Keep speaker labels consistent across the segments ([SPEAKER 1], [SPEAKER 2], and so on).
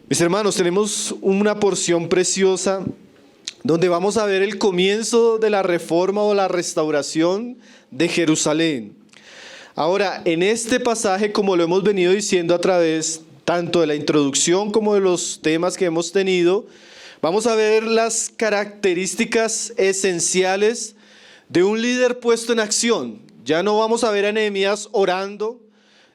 [SPEAKER 1] Mis hermanos, tenemos una porción preciosa donde vamos a ver el comienzo de la reforma o la restauración de Jerusalén. Ahora, en este pasaje, como lo hemos venido diciendo a través tanto de la introducción como de los temas que hemos tenido, vamos a ver las características esenciales de un líder puesto en acción. Ya no vamos a ver a Nehemías orando,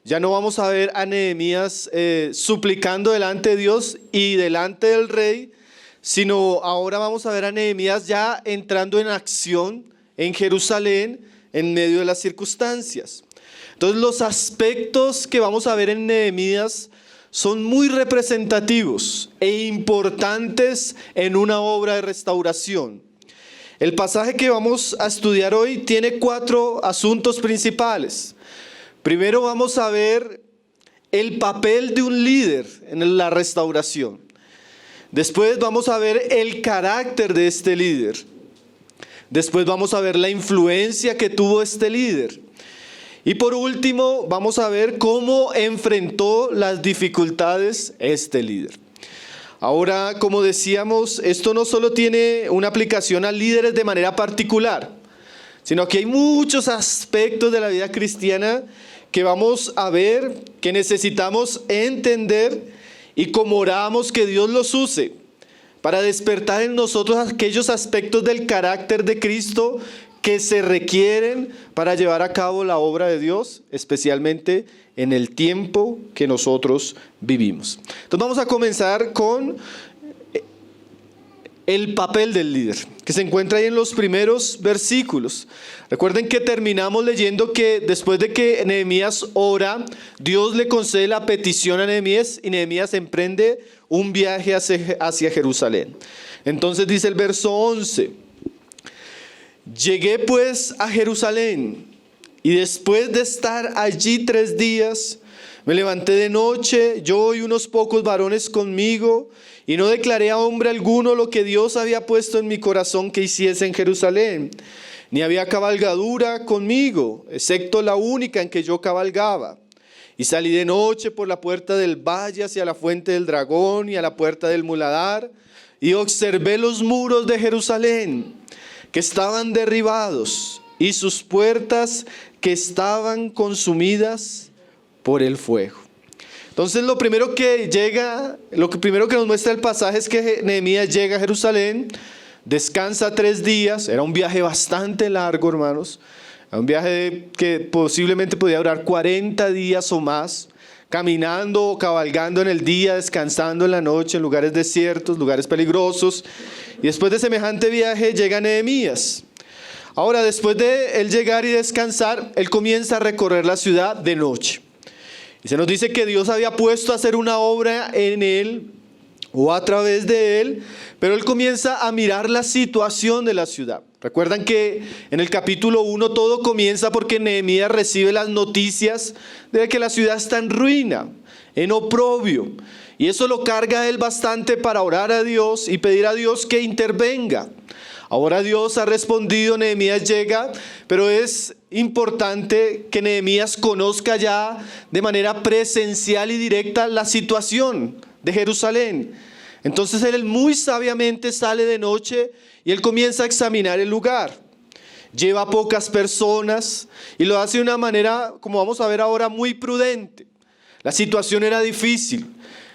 [SPEAKER 1] ya no vamos a ver a Nehemías suplicando delante de Dios y delante del rey, sino ahora vamos a ver a Nehemías ya entrando en acción en Jerusalén en medio de las circunstancias. Entonces los aspectos que vamos a ver en Nehemías son muy representativos e importantes en una obra de restauración. El pasaje que vamos a estudiar hoy tiene 4 asuntos principales. Primero vamos a ver el papel de un líder en la restauración. Después vamos a ver el carácter de este líder. Después vamos a ver la influencia que tuvo este líder. Y por último vamos a ver cómo enfrentó las dificultades este líder. Ahora, como decíamos, esto no solo tiene una aplicación a líderes de manera particular, sino que hay muchos aspectos de la vida cristiana que vamos a ver, que necesitamos entender y como oramos que Dios los use para despertar en nosotros aquellos aspectos del carácter de Cristo que se requieren para llevar a cabo la obra de Dios, especialmente en el tiempo que nosotros vivimos. Entonces vamos a comenzar con el papel del líder, que se encuentra ahí en los primeros versículos. Recuerden que terminamos leyendo que después de que Nehemías ora, Dios le concede la petición a Nehemías y Nehemías emprende un viaje hacia Jerusalén. Entonces dice el verso 11: llegué pues a Jerusalén y después de estar allí 3 días, me levanté de noche, yo y unos pocos varones conmigo, y no declaré a hombre alguno lo que Dios había puesto en mi corazón que hiciese en Jerusalén. Ni había cabalgadura conmigo, excepto la única en que yo cabalgaba. Y salí de noche por la puerta del valle hacia la fuente del dragón y a la puerta del muladar, y observé los muros de Jerusalén, que estaban derribados, y sus puertas que estaban consumidas por el fuego. Entonces lo primero que nos muestra el pasaje es que Nehemías llega a Jerusalén, descansa 3 días, era un viaje bastante largo, hermanos, era un viaje que posiblemente podía durar 40 días o más, caminando o cabalgando en el día, descansando en la noche en lugares desiertos, lugares peligrosos, y después de semejante viaje llega Nehemías. Ahora, después de él llegar y descansar, él comienza a recorrer la ciudad de noche. Y se nos dice que Dios había puesto a hacer una obra en él o a través de él, pero él comienza a mirar la situación de la ciudad. Recuerdan que en el capítulo 1 todo comienza porque Nehemías recibe las noticias de que la ciudad está en ruina, en oprobio. Y eso lo carga a él bastante para orar a Dios y pedir a Dios que intervenga. Ahora Dios ha respondido, Nehemías llega, pero es importante que Nehemías conozca ya de manera presencial y directa la situación de Jerusalén. Entonces él muy sabiamente sale de noche y él comienza a examinar el lugar. Lleva pocas personas y lo hace de una manera, como vamos a ver ahora, muy prudente. La situación era difícil.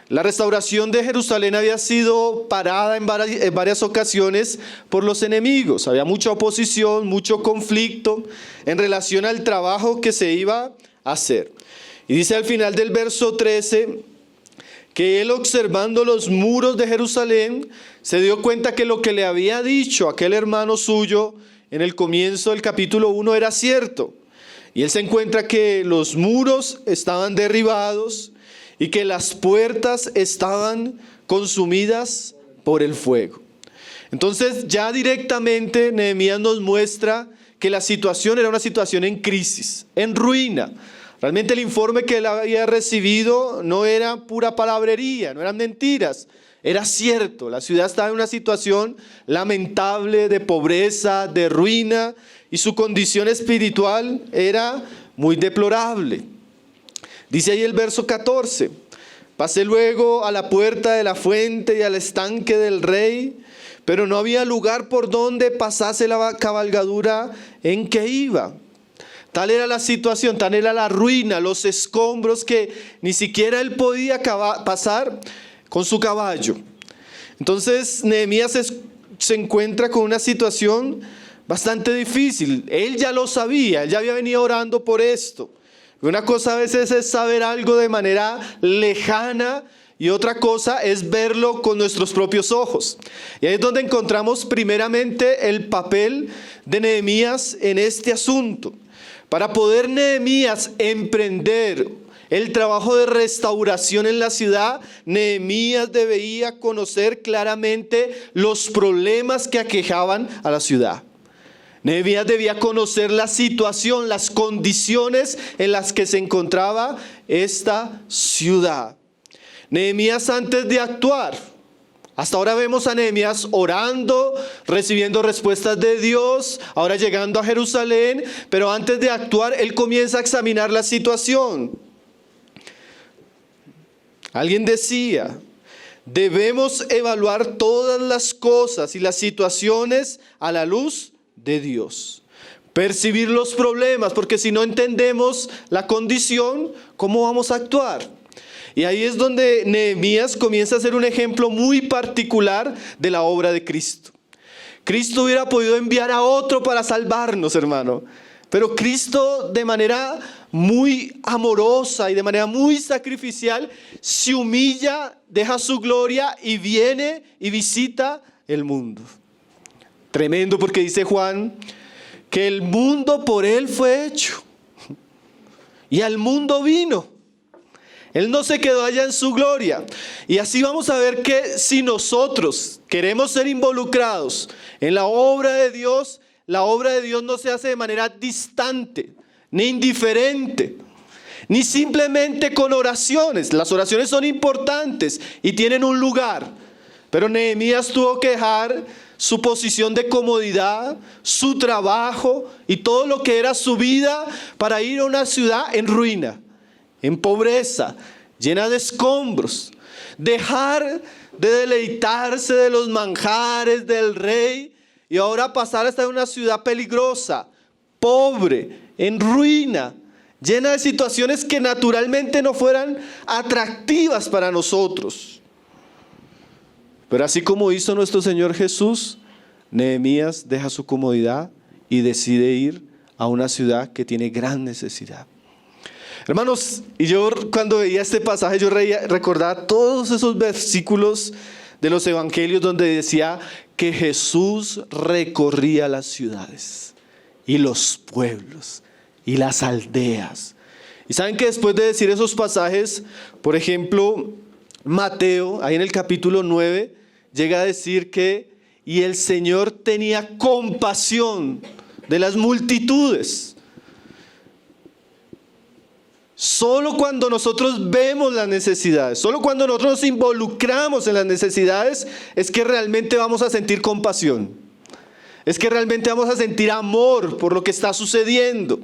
[SPEAKER 1] La restauración de Jerusalén había sido parada en varias ocasiones por los enemigos. Había mucha oposición, mucho conflicto en relación al trabajo que se iba a hacer. Y dice al final del verso 13 que él, observando los muros de Jerusalén, se dio cuenta que lo que le había dicho aquel hermano suyo en el comienzo del capítulo 1 era cierto. Y él se encuentra que los muros estaban derribados y que las puertas estaban consumidas por el fuego. Entonces ya directamente Nehemías nos muestra que la situación era una situación en crisis, en ruina. Realmente el informe que él había recibido no era pura palabrería, no eran mentiras, era cierto. La ciudad estaba en una situación lamentable de pobreza, de ruina, y su condición espiritual era muy deplorable. Dice ahí el verso 14: Pasé luego a la puerta de la fuente y al estanque del rey, pero no había lugar por donde pasase la cabalgadura en que iba. Tal era la situación, tal era la ruina, los escombros, que ni siquiera él podía pasar con su caballo. Entonces Nehemías se encuentra con una situación bastante difícil. Él ya lo sabía, él ya había venido orando por esto. Una cosa a veces es saber algo de manera lejana y otra cosa es verlo con nuestros propios ojos. Y ahí es donde encontramos primeramente el papel de Nehemías en este asunto. Para poder Nehemías emprender el trabajo de restauración en la ciudad, Nehemías debía conocer claramente los problemas que aquejaban a la ciudad. Nehemías debía conocer la situación, las condiciones en las que se encontraba esta ciudad. Nehemías, antes de actuar, hasta ahora vemos a Nehemías orando, recibiendo respuestas de Dios, ahora llegando a Jerusalén, pero antes de actuar, él comienza a examinar la situación. Alguien decía: debemos evaluar todas las cosas y las situaciones a la luz de Dios. Percibir los problemas, porque si no entendemos la condición, ¿cómo vamos a actuar? Y ahí es donde Nehemías comienza a ser un ejemplo muy particular de la obra de Cristo. Cristo hubiera podido enviar a otro para salvarnos, hermano. Pero Cristo, de manera muy amorosa y de manera muy sacrificial, se humilla, deja su gloria y viene y visita el mundo. Tremendo, porque dice Juan que el mundo por él fue hecho y al mundo vino. Él no se quedó allá en su gloria. Y así vamos a ver que si nosotros queremos ser involucrados en la obra de Dios no se hace de manera distante, ni indiferente, ni simplemente con oraciones. Las oraciones son importantes y tienen un lugar. Pero Nehemías tuvo que dejar su posición de comodidad, su trabajo y todo lo que era su vida para ir a una ciudad en ruina, en pobreza, llena de escombros. Dejar de deleitarse de los manjares del rey y ahora pasar a estar en una ciudad peligrosa, pobre, en ruina, llena de situaciones que naturalmente no fueran atractivas para nosotros. Pero así como hizo nuestro Señor Jesús, Nehemías deja su comodidad y decide ir a una ciudad que tiene gran necesidad. Hermanos, y yo cuando veía este pasaje, yo recordaba todos esos versículos de los evangelios donde decía que Jesús recorría las ciudades y los pueblos y las aldeas. Y saben que después de decir esos pasajes, por ejemplo, Mateo, ahí en el capítulo 9, llega a decir que y el Señor tenía compasión de las multitudes. Solo cuando nosotros vemos las necesidades, solo cuando nosotros nos involucramos en las necesidades, es que realmente vamos a sentir compasión. Es que realmente vamos a sentir amor por lo que está sucediendo.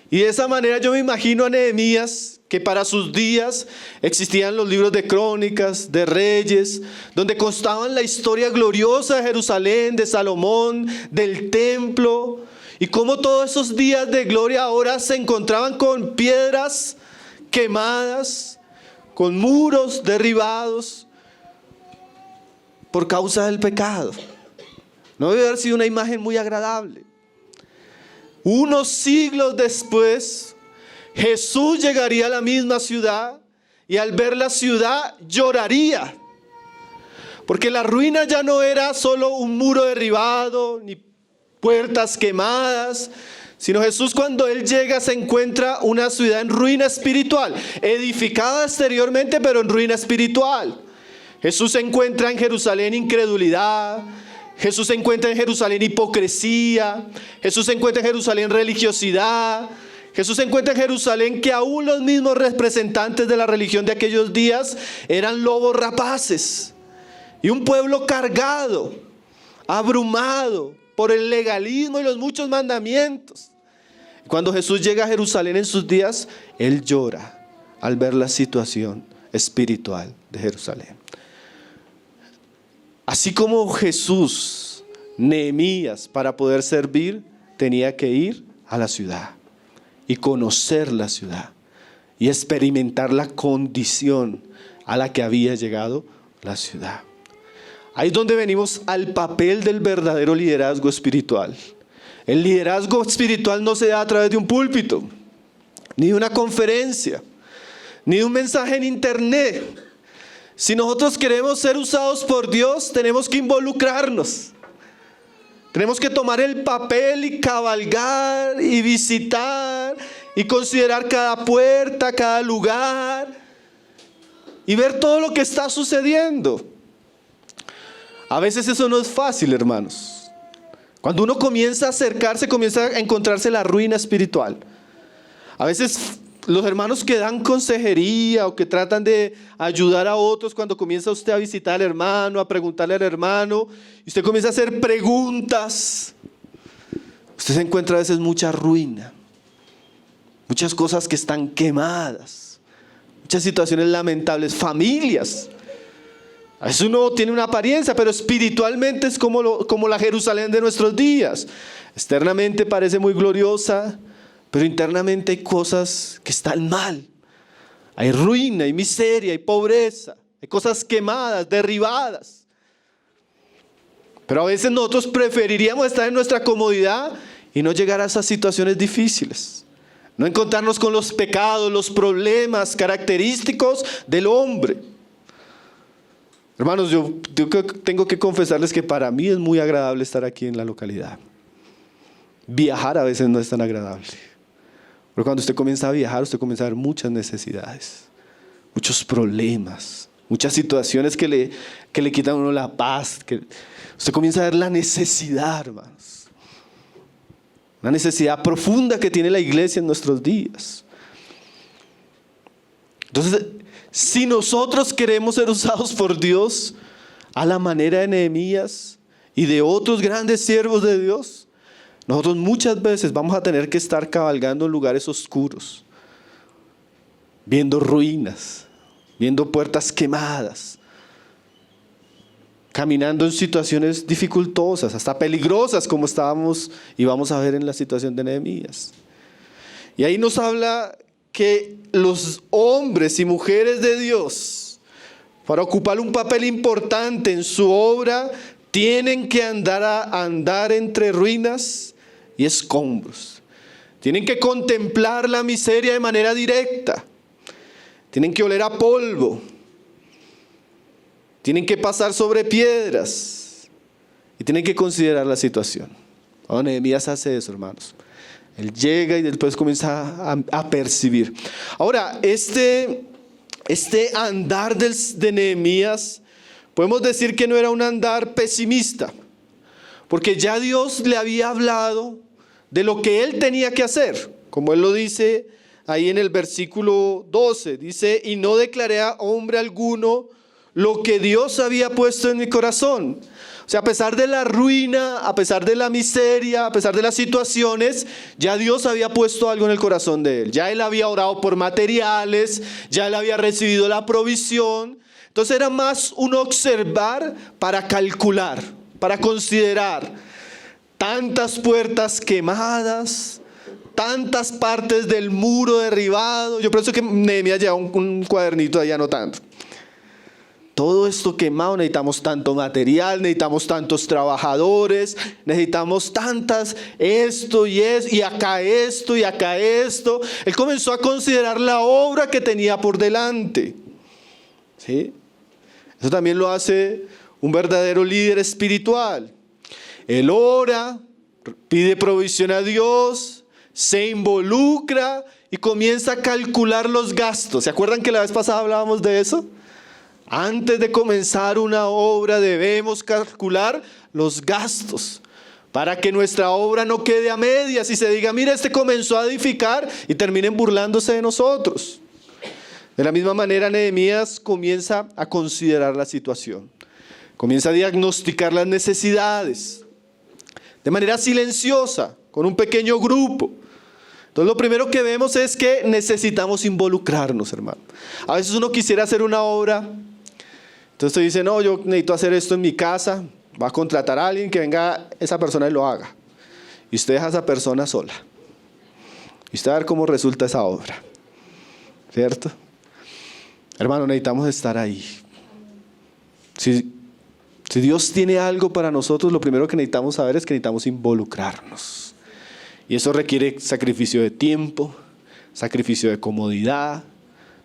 [SPEAKER 1] Y de esa manera yo me imagino a Nehemías, que para sus días existían los libros de crónicas, de reyes, donde constaban la historia gloriosa de Jerusalén, de Salomón, del templo, y cómo todos esos días de gloria ahora se encontraban con piedras quemadas, con muros derribados por causa del pecado. No debe haber sido una imagen muy agradable. Unos siglos después, Jesús llegaría a la misma ciudad y al ver la ciudad lloraría. Porque la ruina ya no era solo un muro derribado, ni puertas quemadas, sino Jesús, cuando Él llega, se encuentra una ciudad en ruina espiritual, edificada exteriormente, pero en ruina espiritual. Jesús encuentra en Jerusalén incredulidad, Jesús encuentra en Jerusalén hipocresía, Jesús encuentra en Jerusalén religiosidad, Jesús encuentra en Jerusalén que aún los mismos representantes de la religión de aquellos días eran lobos rapaces. Y un pueblo cargado, abrumado por el legalismo y los muchos mandamientos. Cuando Jesús llega a Jerusalén en sus días, Él llora al ver la situación. espiritual de Jerusalén. Así como Jesús, Nehemías, para poder servir, tenía que ir a la ciudad y conocer la ciudad y experimentar la condición a la que había llegado la ciudad. Ahí es donde venimos al papel del verdadero liderazgo espiritual. El liderazgo espiritual no se da a través de un púlpito, ni de una conferencia, ni de un mensaje en internet. Si nosotros queremos ser usados por Dios, tenemos que involucrarnos. Tenemos que tomar el papel y cabalgar y visitar y considerar cada puerta, cada lugar y ver todo lo que está sucediendo. A veces eso no es fácil, hermanos. Cuando uno comienza a acercarse, comienza a encontrarse la ruina espiritual. A veces los hermanos que dan consejería o que tratan de ayudar a otros, cuando comienza usted a visitar al hermano, a preguntarle al hermano, y usted comienza a hacer preguntas, usted se encuentra a veces mucha ruina, muchas cosas que están quemadas, muchas situaciones lamentables, familias. A veces uno tiene una apariencia, pero espiritualmente es como la Jerusalén de nuestros días. Externamente parece muy gloriosa, pero internamente hay cosas que están mal. Hay ruina, hay miseria, hay pobreza, hay cosas quemadas, derribadas. Pero a veces nosotros preferiríamos estar en nuestra comodidad y no llegar a esas situaciones difíciles. No encontrarnos con los pecados, los problemas característicos del hombre. Hermanos, yo tengo que confesarles que para mí es muy agradable estar aquí en la localidad. Viajar a veces no es tan agradable. Pero cuando usted comienza a viajar, usted comienza a ver muchas necesidades, muchos problemas, muchas situaciones que le quitan a uno la paz. Usted comienza a ver la necesidad, hermanos. Una necesidad profunda que tiene la iglesia en nuestros días. Entonces, si nosotros queremos ser usados por Dios a la manera de Nehemías y de otros grandes siervos de Dios, nosotros muchas veces vamos a tener que estar cabalgando en lugares oscuros, viendo ruinas, viendo puertas quemadas, caminando en situaciones dificultosas, hasta peligrosas, como estábamos y vamos a ver en la situación de Nehemías. Y ahí nos habla que los hombres y mujeres de Dios, para ocupar un papel importante en su obra, tienen que andar entre ruinas y escombros. Tienen que contemplar la miseria de manera directa. Tienen que oler a polvo. Tienen que pasar sobre piedras. Y tienen que considerar la situación. Nehemías hace eso, hermanos. Él llega y después comienza a percibir. Ahora, este andar de Nehemías, podemos decir que no era un andar pesimista, porque ya Dios le había hablado de lo que él tenía que hacer, como él lo dice ahí en el versículo 12, dice: y no declaré a hombre alguno lo que Dios había puesto en mi corazón. O sea, a pesar de la ruina, a pesar de la miseria, a pesar de las situaciones, ya Dios había puesto algo en el corazón de él. Ya él había orado por materiales, ya él había recibido la provisión. Entonces era más un observar para calcular, para considerar tantas puertas quemadas, tantas partes del muro derribado. Yo pienso que Nehemías lleva un cuadernito ahí anotando. Todo esto quemado, necesitamos tanto material, necesitamos tantos trabajadores, necesitamos tantas, esto y eso, y acá esto, y acá esto. Él comenzó a considerar la obra que tenía por delante. ¿Sí? Eso también lo hace un verdadero líder espiritual. Él ora, pide provisión a Dios, se involucra y comienza a calcular los gastos. ¿Se acuerdan que la vez pasada hablábamos de eso? Antes de comenzar una obra debemos calcular los gastos para que nuestra obra no quede a medias y se diga: mira, este comenzó a edificar, y terminen burlándose de nosotros. De la misma manera, Nehemías comienza a considerar la situación, comienza a diagnosticar las necesidades de manera silenciosa, con un pequeño grupo. Entonces lo primero que vemos es que necesitamos involucrarnos, hermano. A veces uno quisiera hacer una obra, entonces usted dice, no, yo necesito hacer esto en mi casa, va a contratar a alguien que venga esa persona y lo haga. Y usted deja a esa persona sola. Y usted va a ver cómo resulta esa obra. ¿Cierto? Hermano, necesitamos estar ahí. Si Dios tiene algo para nosotros, lo primero que necesitamos saber es que necesitamos involucrarnos. Y eso requiere sacrificio de tiempo, sacrificio de comodidad,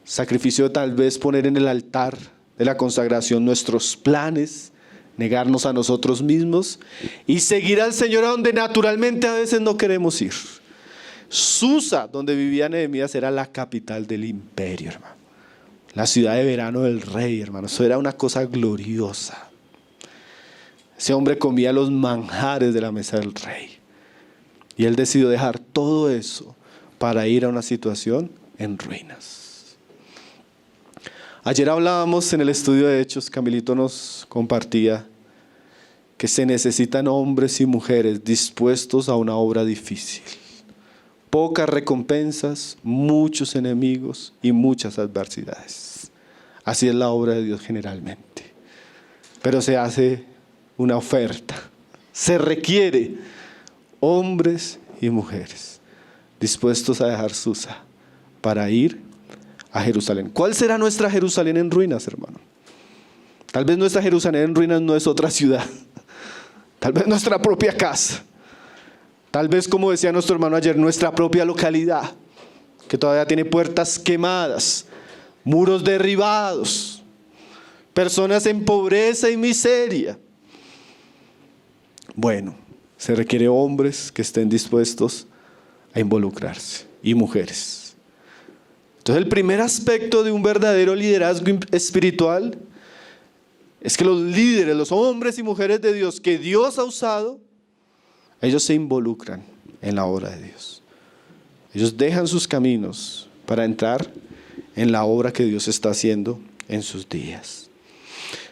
[SPEAKER 1] sacrificio de tal vez poner en el altar de la consagración nuestros planes, negarnos a nosotros mismos y seguir al Señor a donde naturalmente a veces no queremos ir. Susa, donde vivía Nehemías, era la capital del imperio, hermano. La ciudad de verano del rey, hermano. Eso era una cosa gloriosa. Ese hombre comía los manjares de la mesa del rey. Y él decidió dejar todo eso para ir a una situación en ruinas. Ayer hablábamos en el estudio de Hechos, Camilito nos compartía que se necesitan hombres y mujeres dispuestos a una obra difícil. Pocas recompensas, muchos enemigos y muchas adversidades. Así es la obra de Dios generalmente. Pero se hace una oferta. Se requiere hombres y mujeres dispuestos a dejar Susa para ir a Jerusalén. ¿Cuál será nuestra Jerusalén en ruinas, hermano? Tal vez nuestra Jerusalén en ruinas no es otra ciudad. Tal vez nuestra propia casa. Tal vez, como decía nuestro hermano ayer, nuestra propia localidad, que todavía tiene puertas quemadas, muros derribados, personas en pobreza y miseria. Bueno, se requiere hombres que estén dispuestos a involucrarse y mujeres. Entonces el primer aspecto de un verdadero liderazgo espiritual es que los líderes, los hombres y mujeres de Dios que Dios ha usado, ellos se involucran en la obra de Dios. Ellos dejan sus caminos para entrar en la obra que Dios está haciendo en sus días.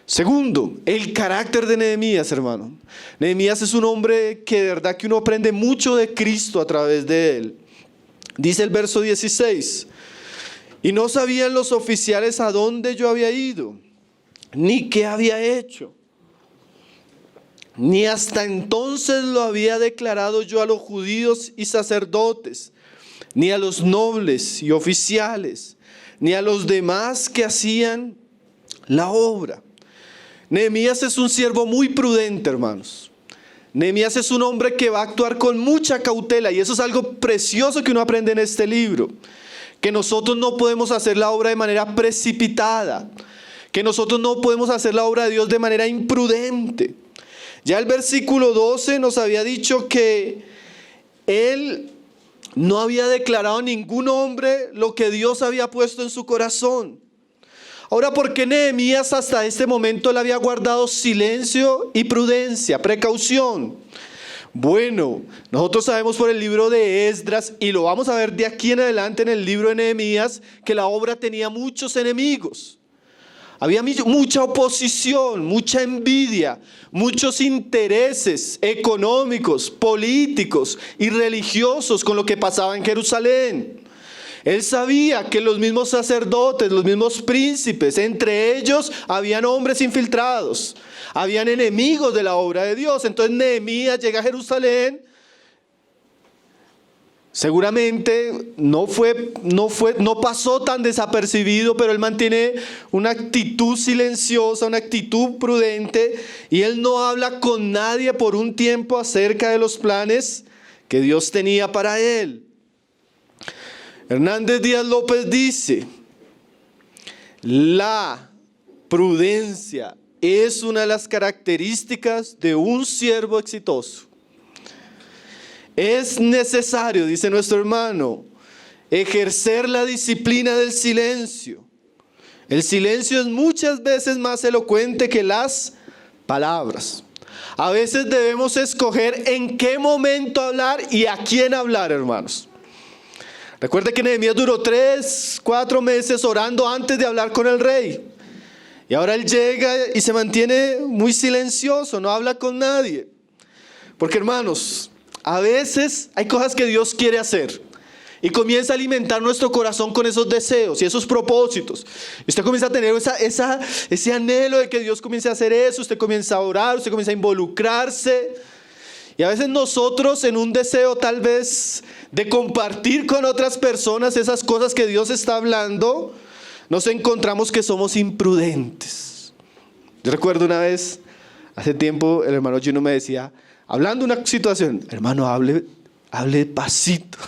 [SPEAKER 1] Segundo, el carácter de Nehemías, hermano. Nehemías es un hombre que de verdad que uno aprende mucho de Cristo a través de él. Dice el verso 16, y no sabían los oficiales a dónde yo había ido, ni qué había hecho. Ni hasta entonces lo había declarado yo a los judíos y sacerdotes, ni a los nobles y oficiales, ni a los demás que hacían la obra. Nehemías es un siervo muy prudente, hermanos. Nehemías es un hombre que va a actuar con mucha cautela, y eso es algo precioso que uno aprende en este libro. Que nosotros no podemos hacer la obra de manera precipitada, que nosotros no podemos hacer la obra de Dios de manera imprudente. Ya el versículo 12 nos había dicho que él no había declarado a ningún hombre lo que Dios había puesto en su corazón. Ahora, ¿por qué Nehemías hasta este momento le había guardado silencio y prudencia, precaución? Bueno, nosotros sabemos por el libro de Esdras, y lo vamos a ver de aquí en adelante en el libro de Nehemías, que la obra tenía muchos enemigos. Había mucha oposición, mucha envidia, muchos intereses económicos, políticos y religiosos con lo que pasaba en Jerusalén. Él sabía que los mismos sacerdotes, los mismos príncipes, entre ellos habían hombres infiltrados, habían enemigos de la obra de Dios. Entonces Nehemías llega a Jerusalén. Seguramente no pasó tan desapercibido, pero él mantiene una actitud silenciosa, una actitud prudente, y él no habla con nadie por un tiempo acerca de los planes que Dios tenía para él. Hernández Díaz López dice: la prudencia es una de las características de un siervo exitoso. Es necesario, dice nuestro hermano, ejercer la disciplina del silencio. El silencio es muchas veces más elocuente que las palabras. A veces debemos escoger en qué momento hablar y a quién hablar, hermanos. Recuerde que Nehemías duró 3-4 meses orando antes de hablar con el rey. Y ahora él llega y se mantiene muy silencioso, no habla con nadie. Porque, hermanos, a veces hay cosas que Dios quiere hacer Y comienza a alimentar nuestro corazón con esos deseos y esos propósitos. Y usted comienza a tener ese anhelo de que Dios comience a hacer eso. Usted comienza a orar, usted comienza a involucrarse. Y a veces nosotros, en un deseo tal vez de compartir con otras personas esas cosas que Dios está hablando, nos encontramos que somos imprudentes. Yo recuerdo una vez, hace tiempo, el hermano Gino me decía, hablando de una situación, hermano, hable pasito,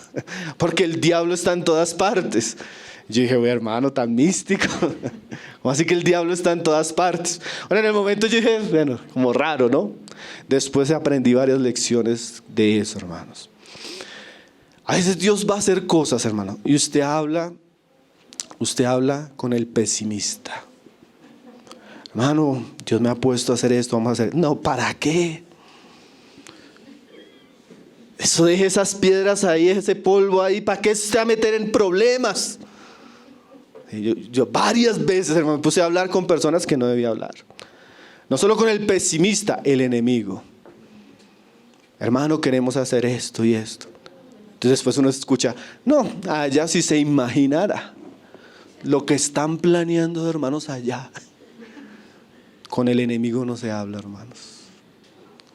[SPEAKER 1] porque el diablo está en todas partes. Yo dije, "Oye, hermano, tan místico, ¿cómo así que el diablo está en todas partes?" Bueno, en el momento yo dije, bueno, como raro, ¿no? Después aprendí varias lecciones de eso, hermanos. A veces Dios va a hacer cosas, hermano, y usted habla con el pesimista. Hermano, Dios me ha puesto a hacer esto, vamos a hacer. No, ¿para qué? Eso, deje esas piedras ahí, ese polvo ahí, ¿para qué se va a meter en problemas? Yo varias veces, hermano, me puse a hablar con personas que no debía hablar. No solo con el pesimista, el enemigo. Hermano, queremos hacer esto y esto. Entonces después uno escucha, no, allá si se imaginara lo que están planeando, hermanos, allá. Con el enemigo no se habla, hermanos.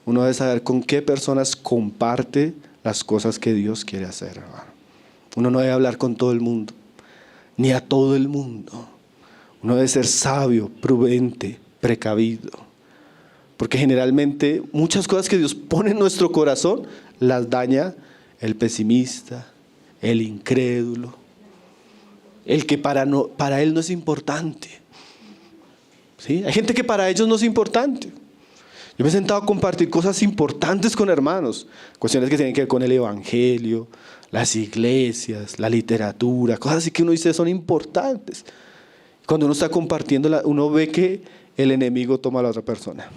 [SPEAKER 1] Uno debe saber con qué personas comparte las cosas que Dios quiere hacer, hermano. Uno no debe hablar con todo el mundo, ni a todo el mundo. Uno debe ser sabio, prudente, precavido. Porque generalmente muchas cosas que Dios pone en nuestro corazón las daña el pesimista, el incrédulo, el que para él no es importante. ¿Sí? Hay gente que para ellos no es importante. Yo me he sentado a compartir cosas importantes con hermanos, cuestiones que tienen que ver con el evangelio, las iglesias, la literatura, cosas así que uno dice son importantes. Cuando uno está compartiendo, uno ve que el enemigo toma a la otra persona.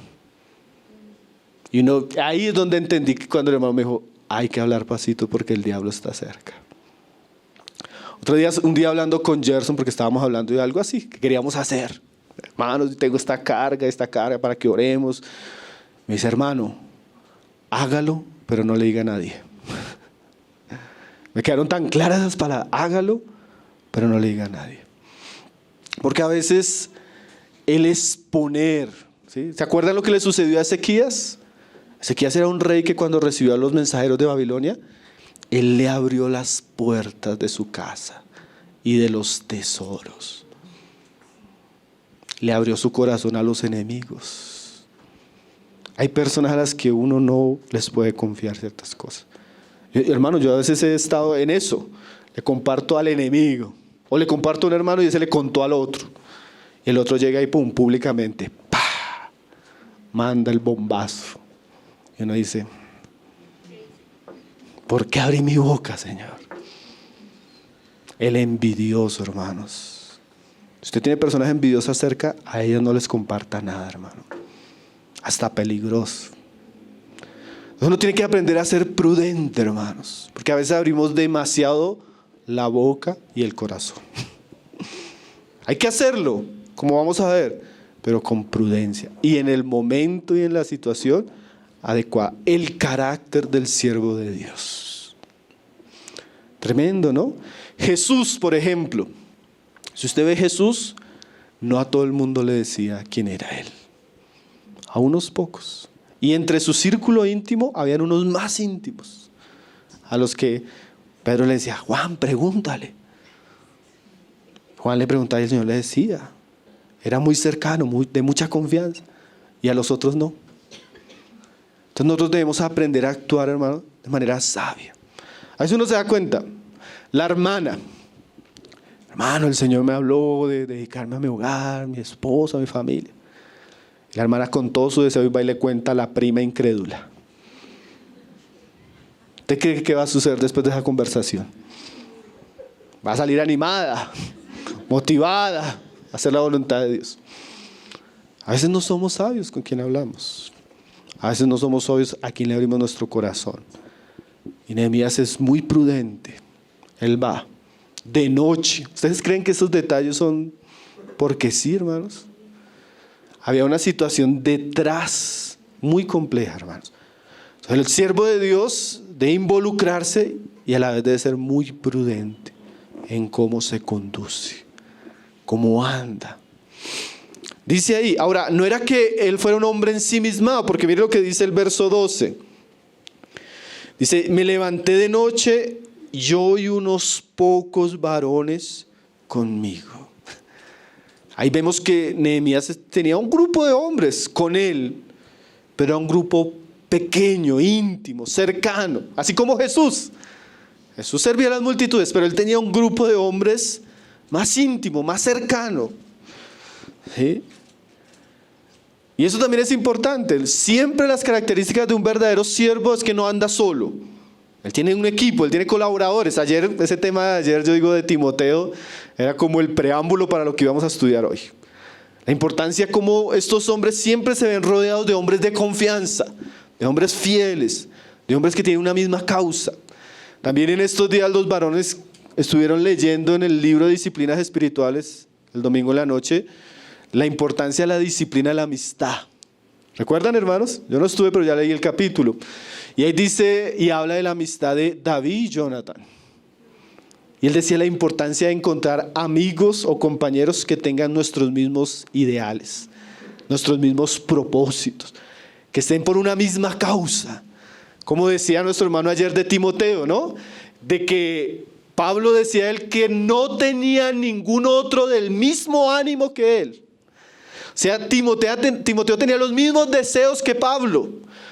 [SPEAKER 1] Y ahí es donde entendí que cuando el hermano me dijo, hay que hablar pasito porque el diablo está cerca. Un día hablando con Gerson, porque estábamos hablando de algo así que queríamos hacer. Hermanos, tengo esta carga para que oremos. Me dice, hermano, hágalo, pero no le diga a nadie. Me quedaron tan claras esas palabras, hágalo, pero no le diga a nadie. Porque a veces el exponer, ¿sí? ¿Se acuerdan lo que le sucedió a Ezequías? Ezequías era un rey que cuando recibió a los mensajeros de Babilonia, él le abrió las puertas de su casa y de los tesoros. Le abrió su corazón a los enemigos. Hay personas a las que uno no les puede confiar ciertas cosas. Hermano, yo a veces he estado en eso. Le comparto al enemigo. O le comparto a un hermano y ese le contó al otro. Y el otro llega y pum, públicamente, ¡pah!, manda el bombazo. Y uno dice, ¿por qué abrí mi boca, Señor? El envidioso, hermanos. Si usted tiene personas envidiosas cerca, a ellas no les comparta nada, hermano. Hasta peligroso. Uno tiene que aprender a ser prudente, hermanos. Porque a veces abrimos demasiado la boca y el corazón. Hay que hacerlo, como vamos a ver, pero con prudencia. Y en el momento y en la situación adecuada. El carácter del siervo de Dios. Tremendo, ¿no? Jesús, por ejemplo. Si usted ve Jesús, no a todo el mundo le decía quién era Él. A unos pocos. Y entre su círculo íntimo habían unos más íntimos, a los que Pedro le decía, Juan, pregúntale. Juan le preguntaba y el Señor le decía. Era muy cercano, de mucha confianza. Y a los otros no. Entonces nosotros debemos aprender a actuar, hermano, de manera sabia. A veces uno se da cuenta. La hermana. Hermano, el Señor me habló de dedicarme a mi hogar, mi esposa, mi familia. La hermana con todo su deseo va y le cuenta a la prima incrédula. ¿Usted cree que va a suceder después de esa conversación? Va a salir animada, motivada a hacer la voluntad de Dios. A veces no somos sabios con quien hablamos. A veces no somos sabios a quien le abrimos nuestro corazón. Y Nehemías es muy prudente. Él va de noche. ¿Ustedes creen que esos detalles son porque sí, hermanos? Había una situación detrás muy compleja, hermanos. Entonces, el siervo de Dios de involucrarse y a la vez debe ser muy prudente en cómo se conduce, cómo anda. Dice ahí, ahora, no era que él fuera un hombre ensimismado, porque mire lo que dice el verso 12. Dice, me levanté de noche, yo y unos pocos varones conmigo. Ahí vemos que Nehemías tenía un grupo de hombres con él, pero era un grupo pequeño, íntimo, cercano, así como Jesús. Jesús servía a las multitudes, pero él tenía un grupo de hombres más íntimo, más cercano. ¿Sí? Y eso también es importante. Siempre las características de un verdadero siervo es que no anda solo. Él tiene un equipo, él tiene colaboradores. Ayer, ese tema de ayer, yo digo de Timoteo, era como el preámbulo para lo que íbamos a estudiar hoy. La importancia como estos hombres siempre se ven rodeados de hombres de confianza, de hombres fieles, de hombres que tienen una misma causa. También en estos días los varones estuvieron leyendo en el libro de Disciplinas Espirituales, el domingo en la noche, la importancia de la disciplina de la amistad. ¿Recuerdan, hermanos? Yo no estuve, pero ya leí el capítulo. Y ahí dice y habla de la amistad de David y Jonathan. Y él decía la importancia de encontrar amigos o compañeros que tengan nuestros mismos ideales, nuestros mismos propósitos, que estén por una misma causa. Como decía nuestro hermano ayer de Timoteo, ¿no? De que Pablo decía él que no tenía ningún otro del mismo ánimo que él. O sea, Timoteo tenía los mismos deseos que Pablo,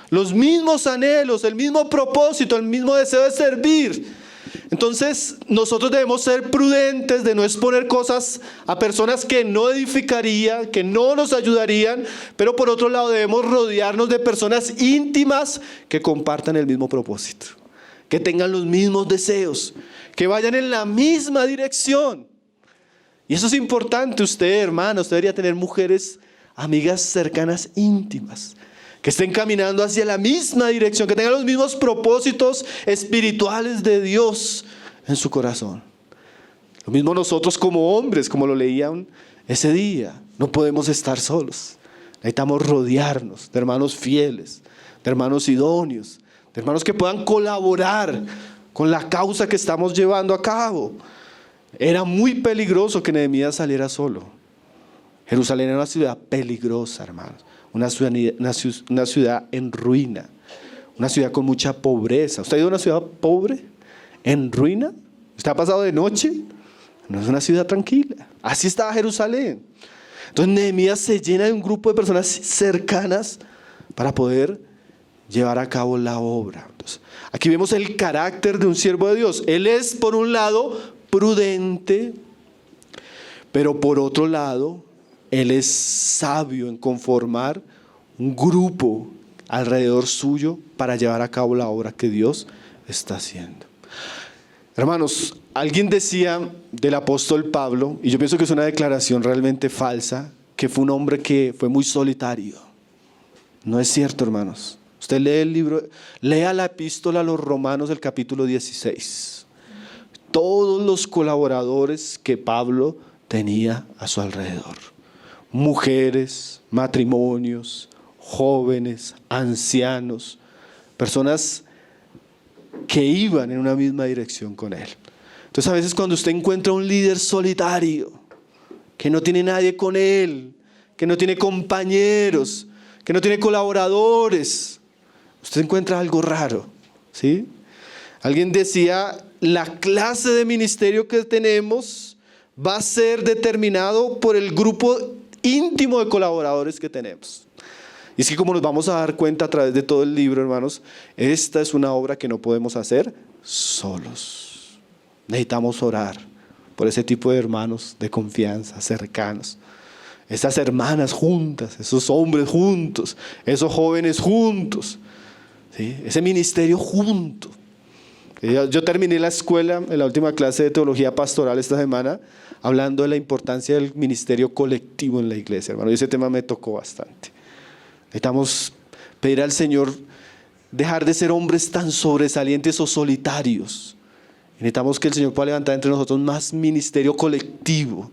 [SPEAKER 1] los mismos anhelos, el mismo propósito, el mismo deseo de servir. Entonces, nosotros debemos ser prudentes de no exponer cosas a personas que no edificarían, que no nos ayudarían, pero por otro lado debemos rodearnos de personas íntimas que compartan el mismo propósito, que tengan los mismos deseos, que vayan en la misma dirección. Y eso es importante. Usted, hermano, usted debería tener mujeres, amigas cercanas, íntimas, que estén caminando hacia la misma dirección, que tengan los mismos propósitos espirituales de Dios en su corazón. Lo mismo nosotros como hombres, como lo leían ese día, no podemos estar solos. Necesitamos rodearnos de hermanos fieles, de hermanos idóneos, de hermanos que puedan colaborar con la causa que estamos llevando a cabo. Era muy peligroso que Nehemías saliera solo. Jerusalén era una ciudad peligrosa, hermanos. Una ciudad en ruina. Una ciudad con mucha pobreza. ¿Usted ha ido a una ciudad pobre? ¿En ruina? ¿Usted ha pasado de noche? No es una ciudad tranquila. Así estaba Jerusalén. Entonces Nehemías se llena de un grupo de personas cercanas para poder llevar a cabo la obra. Entonces, aquí vemos el carácter de un siervo de Dios. Él es, por un lado, prudente, pero por otro lado, él es sabio en conformar un grupo alrededor suyo para llevar a cabo la obra que Dios está haciendo. Hermanos, alguien decía del apóstol Pablo, y yo pienso que es una declaración realmente falsa, que fue un hombre que fue muy solitario. No es cierto, hermanos. Usted lee el libro, lea la epístola a los Romanos, el capítulo 16. Todos los colaboradores que Pablo tenía a su alrededor. Mujeres, matrimonios, jóvenes, ancianos, personas que iban en una misma dirección con él. Entonces a veces cuando usted encuentra un líder solitario, que no tiene nadie con él, que no tiene compañeros, que no tiene colaboradores, usted encuentra algo raro, ¿sí? Alguien decía, la clase de ministerio que tenemos va a ser determinado por el grupo íntimo de colaboradores que tenemos. Y es que como nos vamos a dar cuenta a través de todo el libro, hermanos, esta es una obra que no podemos hacer solos. Necesitamos orar por ese tipo de hermanos de confianza, cercanos. Esas hermanas juntas, esos hombres juntos, esos jóvenes juntos, ¿sí? Ese ministerio junto. Yo terminé la escuela, en la última clase de teología pastoral esta semana, hablando de la importancia del ministerio colectivo en la iglesia, hermano. Y ese tema me tocó bastante. Necesitamos pedir al Señor dejar de ser hombres tan sobresalientes o solitarios. Necesitamos que el Señor pueda levantar entre nosotros más ministerio colectivo,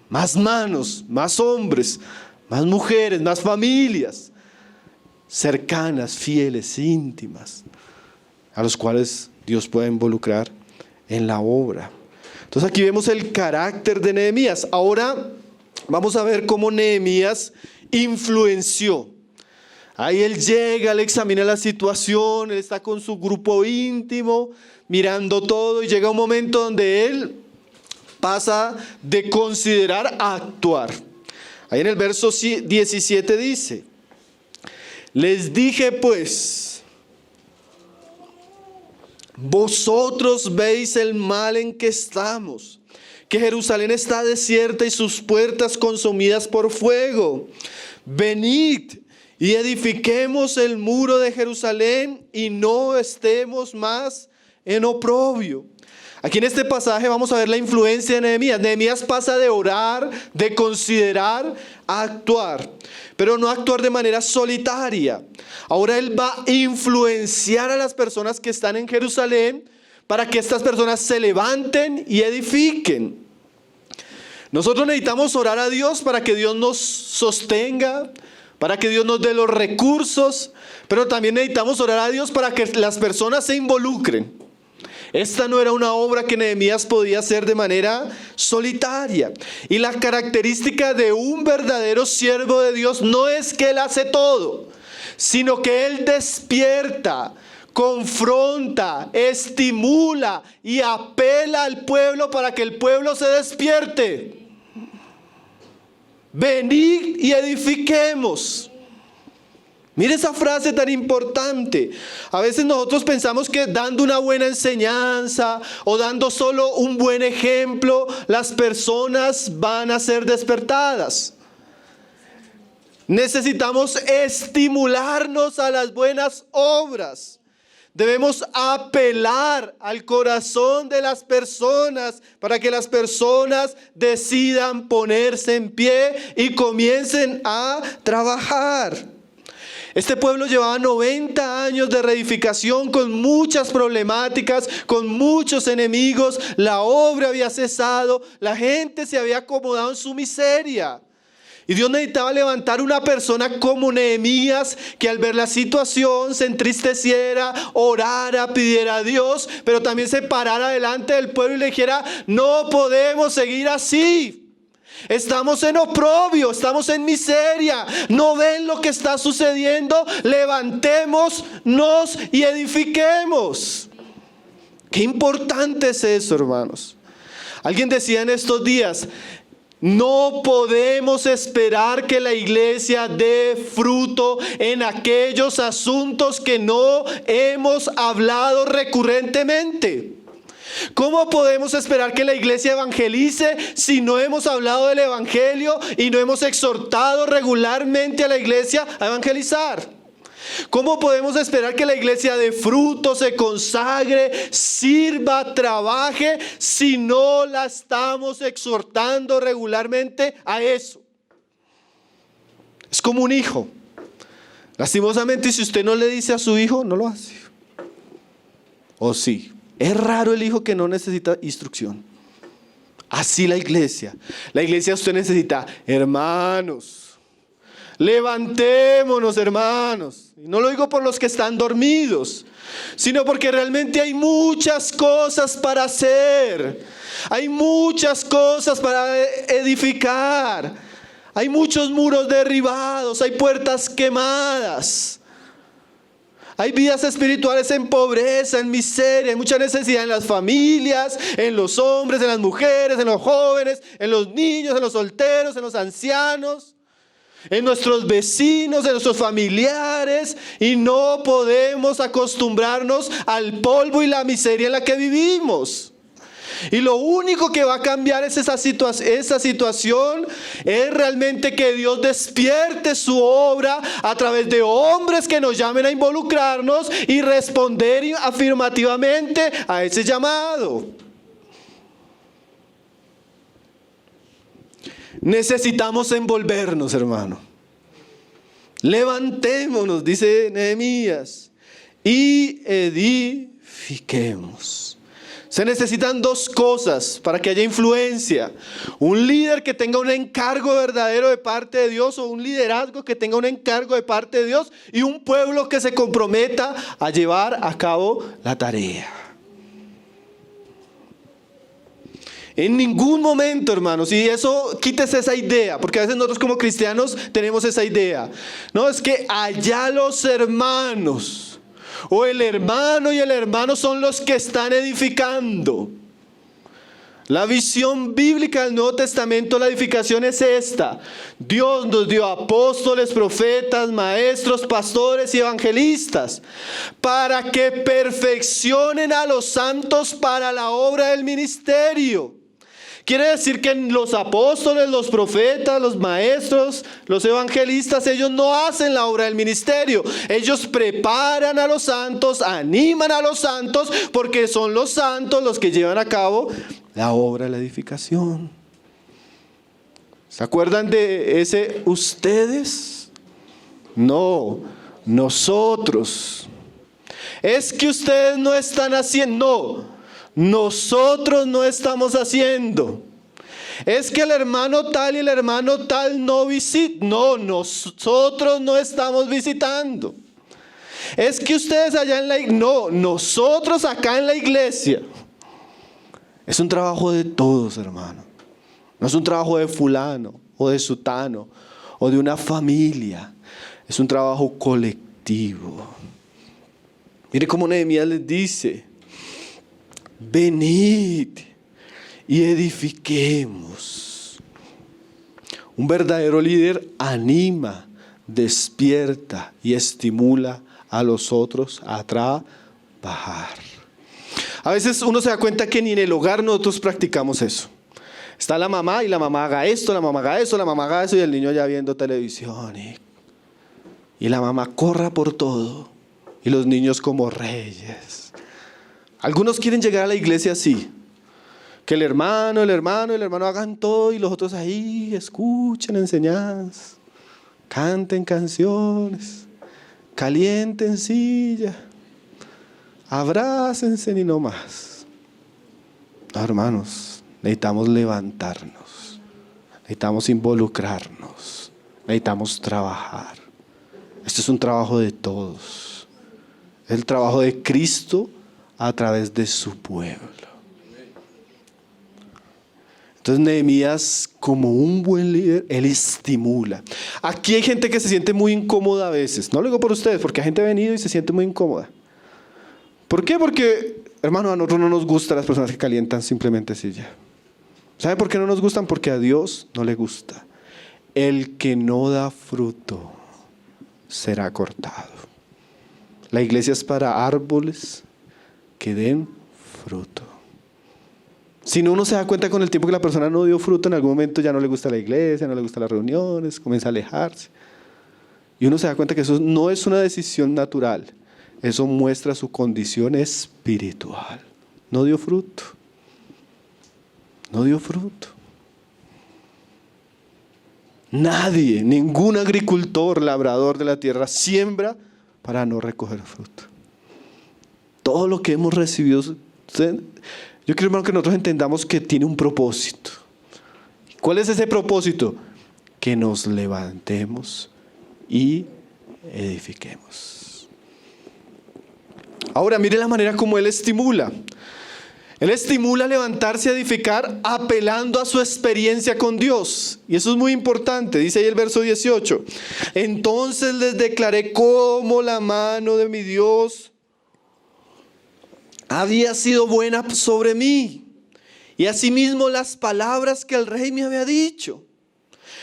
[SPEAKER 1] más manos, más hombres, más mujeres, más familias, cercanas, fieles, íntimas, a los cuales Dios pueda involucrar en la obra. Entonces aquí vemos el carácter de Nehemías. Ahora vamos a ver cómo Nehemías influenció. Ahí él llega, él examina la situación, él está con su grupo íntimo, mirando todo, y llega un momento donde él pasa de considerar a actuar. Ahí en el verso 17 dice: les dije pues, vosotros veis el mal en que estamos, que Jerusalén está desierta y sus puertas consumidas por fuego. Venid y edifiquemos el muro de Jerusalén y no estemos más en oprobio. Aquí en este pasaje vamos a ver la influencia de Nehemías. Nehemías pasa de orar, de considerar, a actuar, pero no actuar de manera solitaria. Ahora él va a influenciar a las personas que están en Jerusalén para que estas personas se levanten y edifiquen. Nosotros necesitamos orar a Dios para que Dios nos sostenga, para que Dios nos dé los recursos, pero también necesitamos orar a Dios para que las personas se involucren. Esta no era una obra que Nehemías podía hacer de manera solitaria. Y la característica de un verdadero siervo de Dios no es que él hace todo, sino que él despierta, confronta, estimula y apela al pueblo para que el pueblo se despierte. Venid y edifiquemos. Mire esa frase tan importante. A veces nosotros pensamos que dando una buena enseñanza o dando solo un buen ejemplo, las personas van a ser despertadas. Necesitamos estimularnos a las buenas obras. Debemos apelar al corazón de las personas para que las personas decidan ponerse en pie y comiencen a trabajar. Este pueblo llevaba 90 años de reedificación con muchas problemáticas, con muchos enemigos. La obra había cesado, la gente se había acomodado en su miseria. Y Dios necesitaba levantar una persona como Nehemías, que al ver la situación se entristeciera, orara, pidiera a Dios, pero también se parara delante del pueblo y le dijera: no podemos seguir así. Estamos en oprobio, estamos en miseria. ¿No ven lo que está sucediendo? Levantémonos y edifiquemos. Qué importante es eso, hermanos. Alguien decía en estos días: no podemos esperar que la iglesia dé fruto en aquellos asuntos que no hemos hablado recurrentemente. ¿Cómo podemos esperar que la iglesia evangelice si no hemos hablado del evangelio y no hemos exhortado regularmente a la iglesia a evangelizar? ¿Cómo podemos esperar que la iglesia dé fruto, se consagre, sirva, trabaje si no la estamos exhortando regularmente a eso? Es como un hijo. Lastimosamente, si usted no le dice a su hijo, no lo hace. ¿O sí? Es raro el hijo que no necesita instrucción. Así la iglesia. La iglesia usted necesita: hermanos, levantémonos, hermanos. Y no lo digo por los que están dormidos, sino porque realmente hay muchas cosas para hacer. Hay muchas cosas para edificar. Hay muchos muros derribados, hay puertas quemadas. Hay vidas espirituales en pobreza, en miseria, hay mucha necesidad en las familias, en los hombres, en las mujeres, en los jóvenes, en los niños, en los solteros, en los ancianos, en nuestros vecinos, en nuestros familiares, y no podemos acostumbrarnos al polvo y la miseria en la que vivimos. Y lo único que va a cambiar es esa situación, es realmente que Dios despierte su obra a través de hombres que nos llamen a involucrarnos y responder afirmativamente a ese llamado. Necesitamos envolvernos, hermano. Levantémonos, dice Nehemías, y edifiquemos. Se necesitan dos cosas para que haya influencia: un líder que tenga un encargo verdadero de parte de Dios, o un liderazgo que tenga un encargo de parte de Dios, y un pueblo que se comprometa a llevar a cabo la tarea. En ningún momento, hermanos, y eso, quítese esa idea, porque a veces nosotros como cristianos tenemos esa idea. No, es que allá los hermanos, o el hermano y el hermano son los que están edificando. La visión bíblica del Nuevo Testamento, la edificación es esta. Dios nos dio apóstoles, profetas, maestros, pastores y evangelistas para que perfeccionen a los santos para la obra del ministerio. Quiere decir que los apóstoles, los profetas, los maestros, los evangelistas, ellos no hacen la obra del ministerio. Ellos preparan a los santos, animan a los santos, porque son los santos los que llevan a cabo la obra de la edificación. ¿Se acuerdan de ese ustedes? No, nosotros. Es que ustedes no están haciendo. No. Nosotros no estamos haciendo. Es que el hermano tal y el hermano tal no visitan. No, nosotros no estamos visitando. Es que ustedes allá en la iglesia. No, nosotros acá en la iglesia. Es un trabajo de todos, hermano. No es un trabajo de fulano o de sutano o de una familia. Es un trabajo colectivo. Mire cómo Nehemías les dice: venid y edifiquemos. Un verdadero líder anima, despierta y estimula a los otros a trabajar. A veces uno se da cuenta que ni en el hogar nosotros practicamos eso. Está la mamá y la mamá haga esto, la mamá haga eso, la mamá haga eso, y el niño ya viendo televisión. Y la mamá corra por todo y los niños como reyes. Algunos quieren llegar a la iglesia así, que el hermano hagan todo y los otros ahí escuchen enseñanzas, canten canciones, calienten silla, abrácense y no más. No, hermanos, necesitamos levantarnos, necesitamos involucrarnos, necesitamos trabajar. Este es un trabajo de todos, es el trabajo de Cristo a través de su pueblo. Entonces Nehemías, como un buen líder, él estimula. Aquí hay gente que se siente muy incómoda a veces. No lo digo por ustedes, porque hay gente venido y se siente muy incómoda. ¿Por qué? Porque, hermano, a nosotros no nos gustan las personas que calientan simplemente silla. ¿Sabe por qué no nos gustan? Porque a Dios no le gusta. El que no da fruto será cortado. La iglesia es para árboles que den fruto. Si no, uno se da cuenta con el tiempo que la persona no dio fruto, en algún momento ya no le gusta la iglesia, no le gustan las reuniones, comienza a alejarse. Y uno se da cuenta que eso no es una decisión natural. Eso muestra su condición espiritual. No dio fruto. No dio fruto. Nadie, ningún agricultor, labrador de la tierra siembra para no recoger fruto. Todo lo que hemos recibido, yo quiero, hermano, que nosotros entendamos que tiene un propósito. ¿Cuál es ese propósito? Que nos levantemos y edifiquemos. Ahora, mire la manera como él estimula. Él estimula a levantarse a edificar apelando a su experiencia con Dios. Y eso es muy importante. Dice ahí el verso 18. Entonces les declaré cómo la mano de mi Dios había sido buena sobre mí, y asimismo las palabras que el rey me había dicho.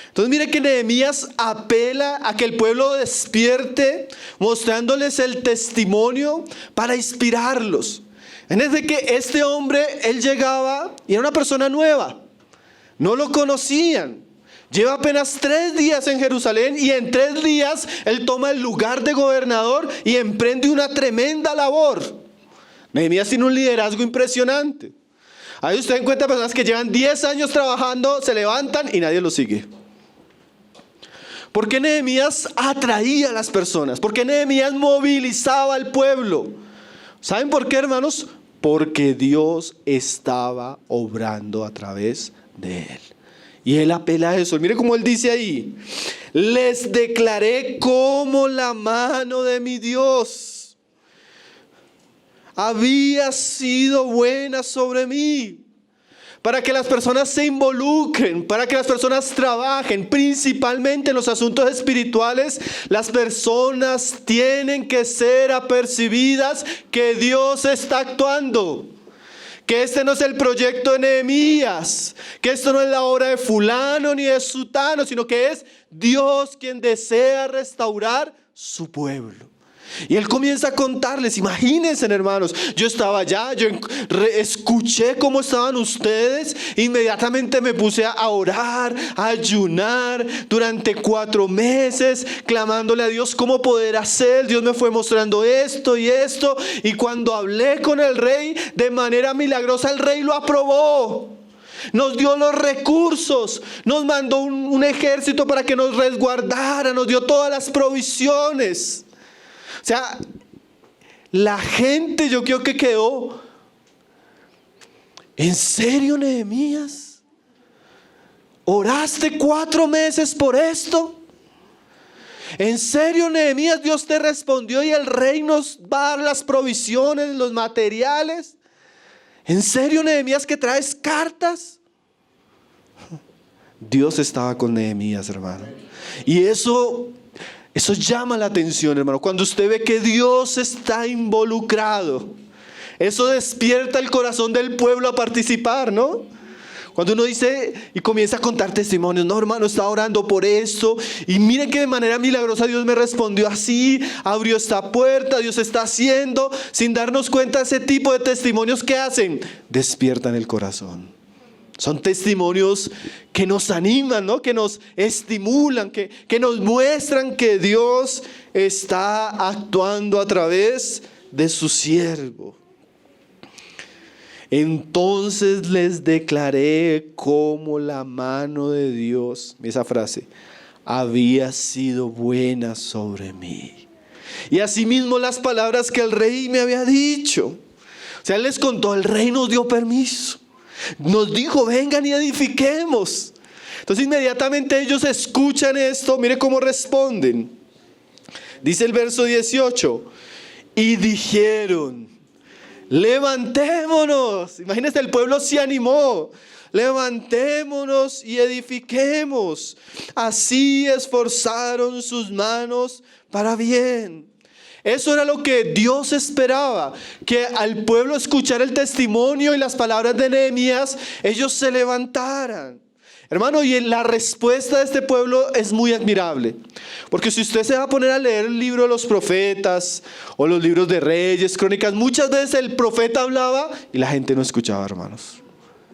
[SPEAKER 1] Entonces mire que Nehemías apela a que el pueblo despierte, mostrándoles el testimonio para inspirarlos. En vez de que este hombre, él llegaba y era una persona nueva, no lo conocían. Lleva apenas 3 días en Jerusalén y en 3 días él toma el lugar de gobernador y emprende una tremenda labor. Nehemías tiene un liderazgo impresionante. Ahí usted encuentra personas que llevan 10 años trabajando, se levantan y nadie los sigue. ¿Por qué Nehemías atraía a las personas? ¿Por qué Nehemías movilizaba al pueblo? ¿Saben por qué, hermanos? Porque Dios estaba obrando a través de él. Y él apela a eso. Mire cómo él dice ahí: les declaré como la mano de mi Dios había sido buena sobre mí, para que las personas se involucren, para que las personas trabajen, principalmente en los asuntos espirituales. Las personas tienen que ser apercibidas que Dios está actuando. Que este no es el proyecto de Nehemías, que esto no es la obra de fulano ni de sutano, sino que es Dios quien desea restaurar su pueblo. Y él comienza a contarles, imagínense, hermanos, yo estaba allá, yo escuché cómo estaban ustedes, inmediatamente me puse a orar, a ayunar durante 4 meses, clamándole a Dios cómo poder hacer. Dios me fue mostrando esto y esto, y cuando hablé con el rey, de manera milagrosa el rey lo aprobó. Nos dio los recursos, nos mandó un ejército para que nos resguardara, nos dio todas las provisiones. O sea, la gente, yo creo que quedó, ¿en serio, Nehemías? ¿Oraste 4 meses por esto? ¿En serio, Nehemías, Dios te respondió y el rey nos va a dar las provisiones, los materiales? ¿En serio, Nehemías, que traes cartas? Dios estaba con Nehemías, hermano. Y eso llama la atención, hermano. Cuando usted ve que Dios está involucrado, eso despierta el corazón del pueblo a participar, ¿no? Cuando uno dice y comienza a contar testimonios, no, hermano, estaba orando por esto y miren que de manera milagrosa Dios me respondió así, abrió esta puerta, Dios está haciendo, sin darnos cuenta. Ese tipo de testimonios que hacen, despiertan el corazón. Son testimonios que nos animan, ¿no? Que nos estimulan, que nos muestran que Dios está actuando a través de su siervo. Entonces les declaré cómo la mano de Dios, esa frase, había sido buena sobre mí. Y asimismo las palabras que el rey me había dicho. O sea, él les contó, el rey nos dio permiso. Nos dijo, vengan y edifiquemos. Entonces inmediatamente ellos escuchan esto. Mire cómo responden. Dice el verso 18. Y dijeron, levantémonos. Imagínense, el pueblo se animó. Levantémonos y edifiquemos. Así esforzaron sus manos para bien. Eso era lo que Dios esperaba, que al pueblo escuchar el testimonio y las palabras de Nehemías, ellos se levantaran. Hermano, y la respuesta de este pueblo es muy admirable. Porque si usted se va a poner a leer el libro de los profetas o los libros de Reyes, Crónicas, muchas veces el profeta hablaba y la gente no escuchaba, hermanos.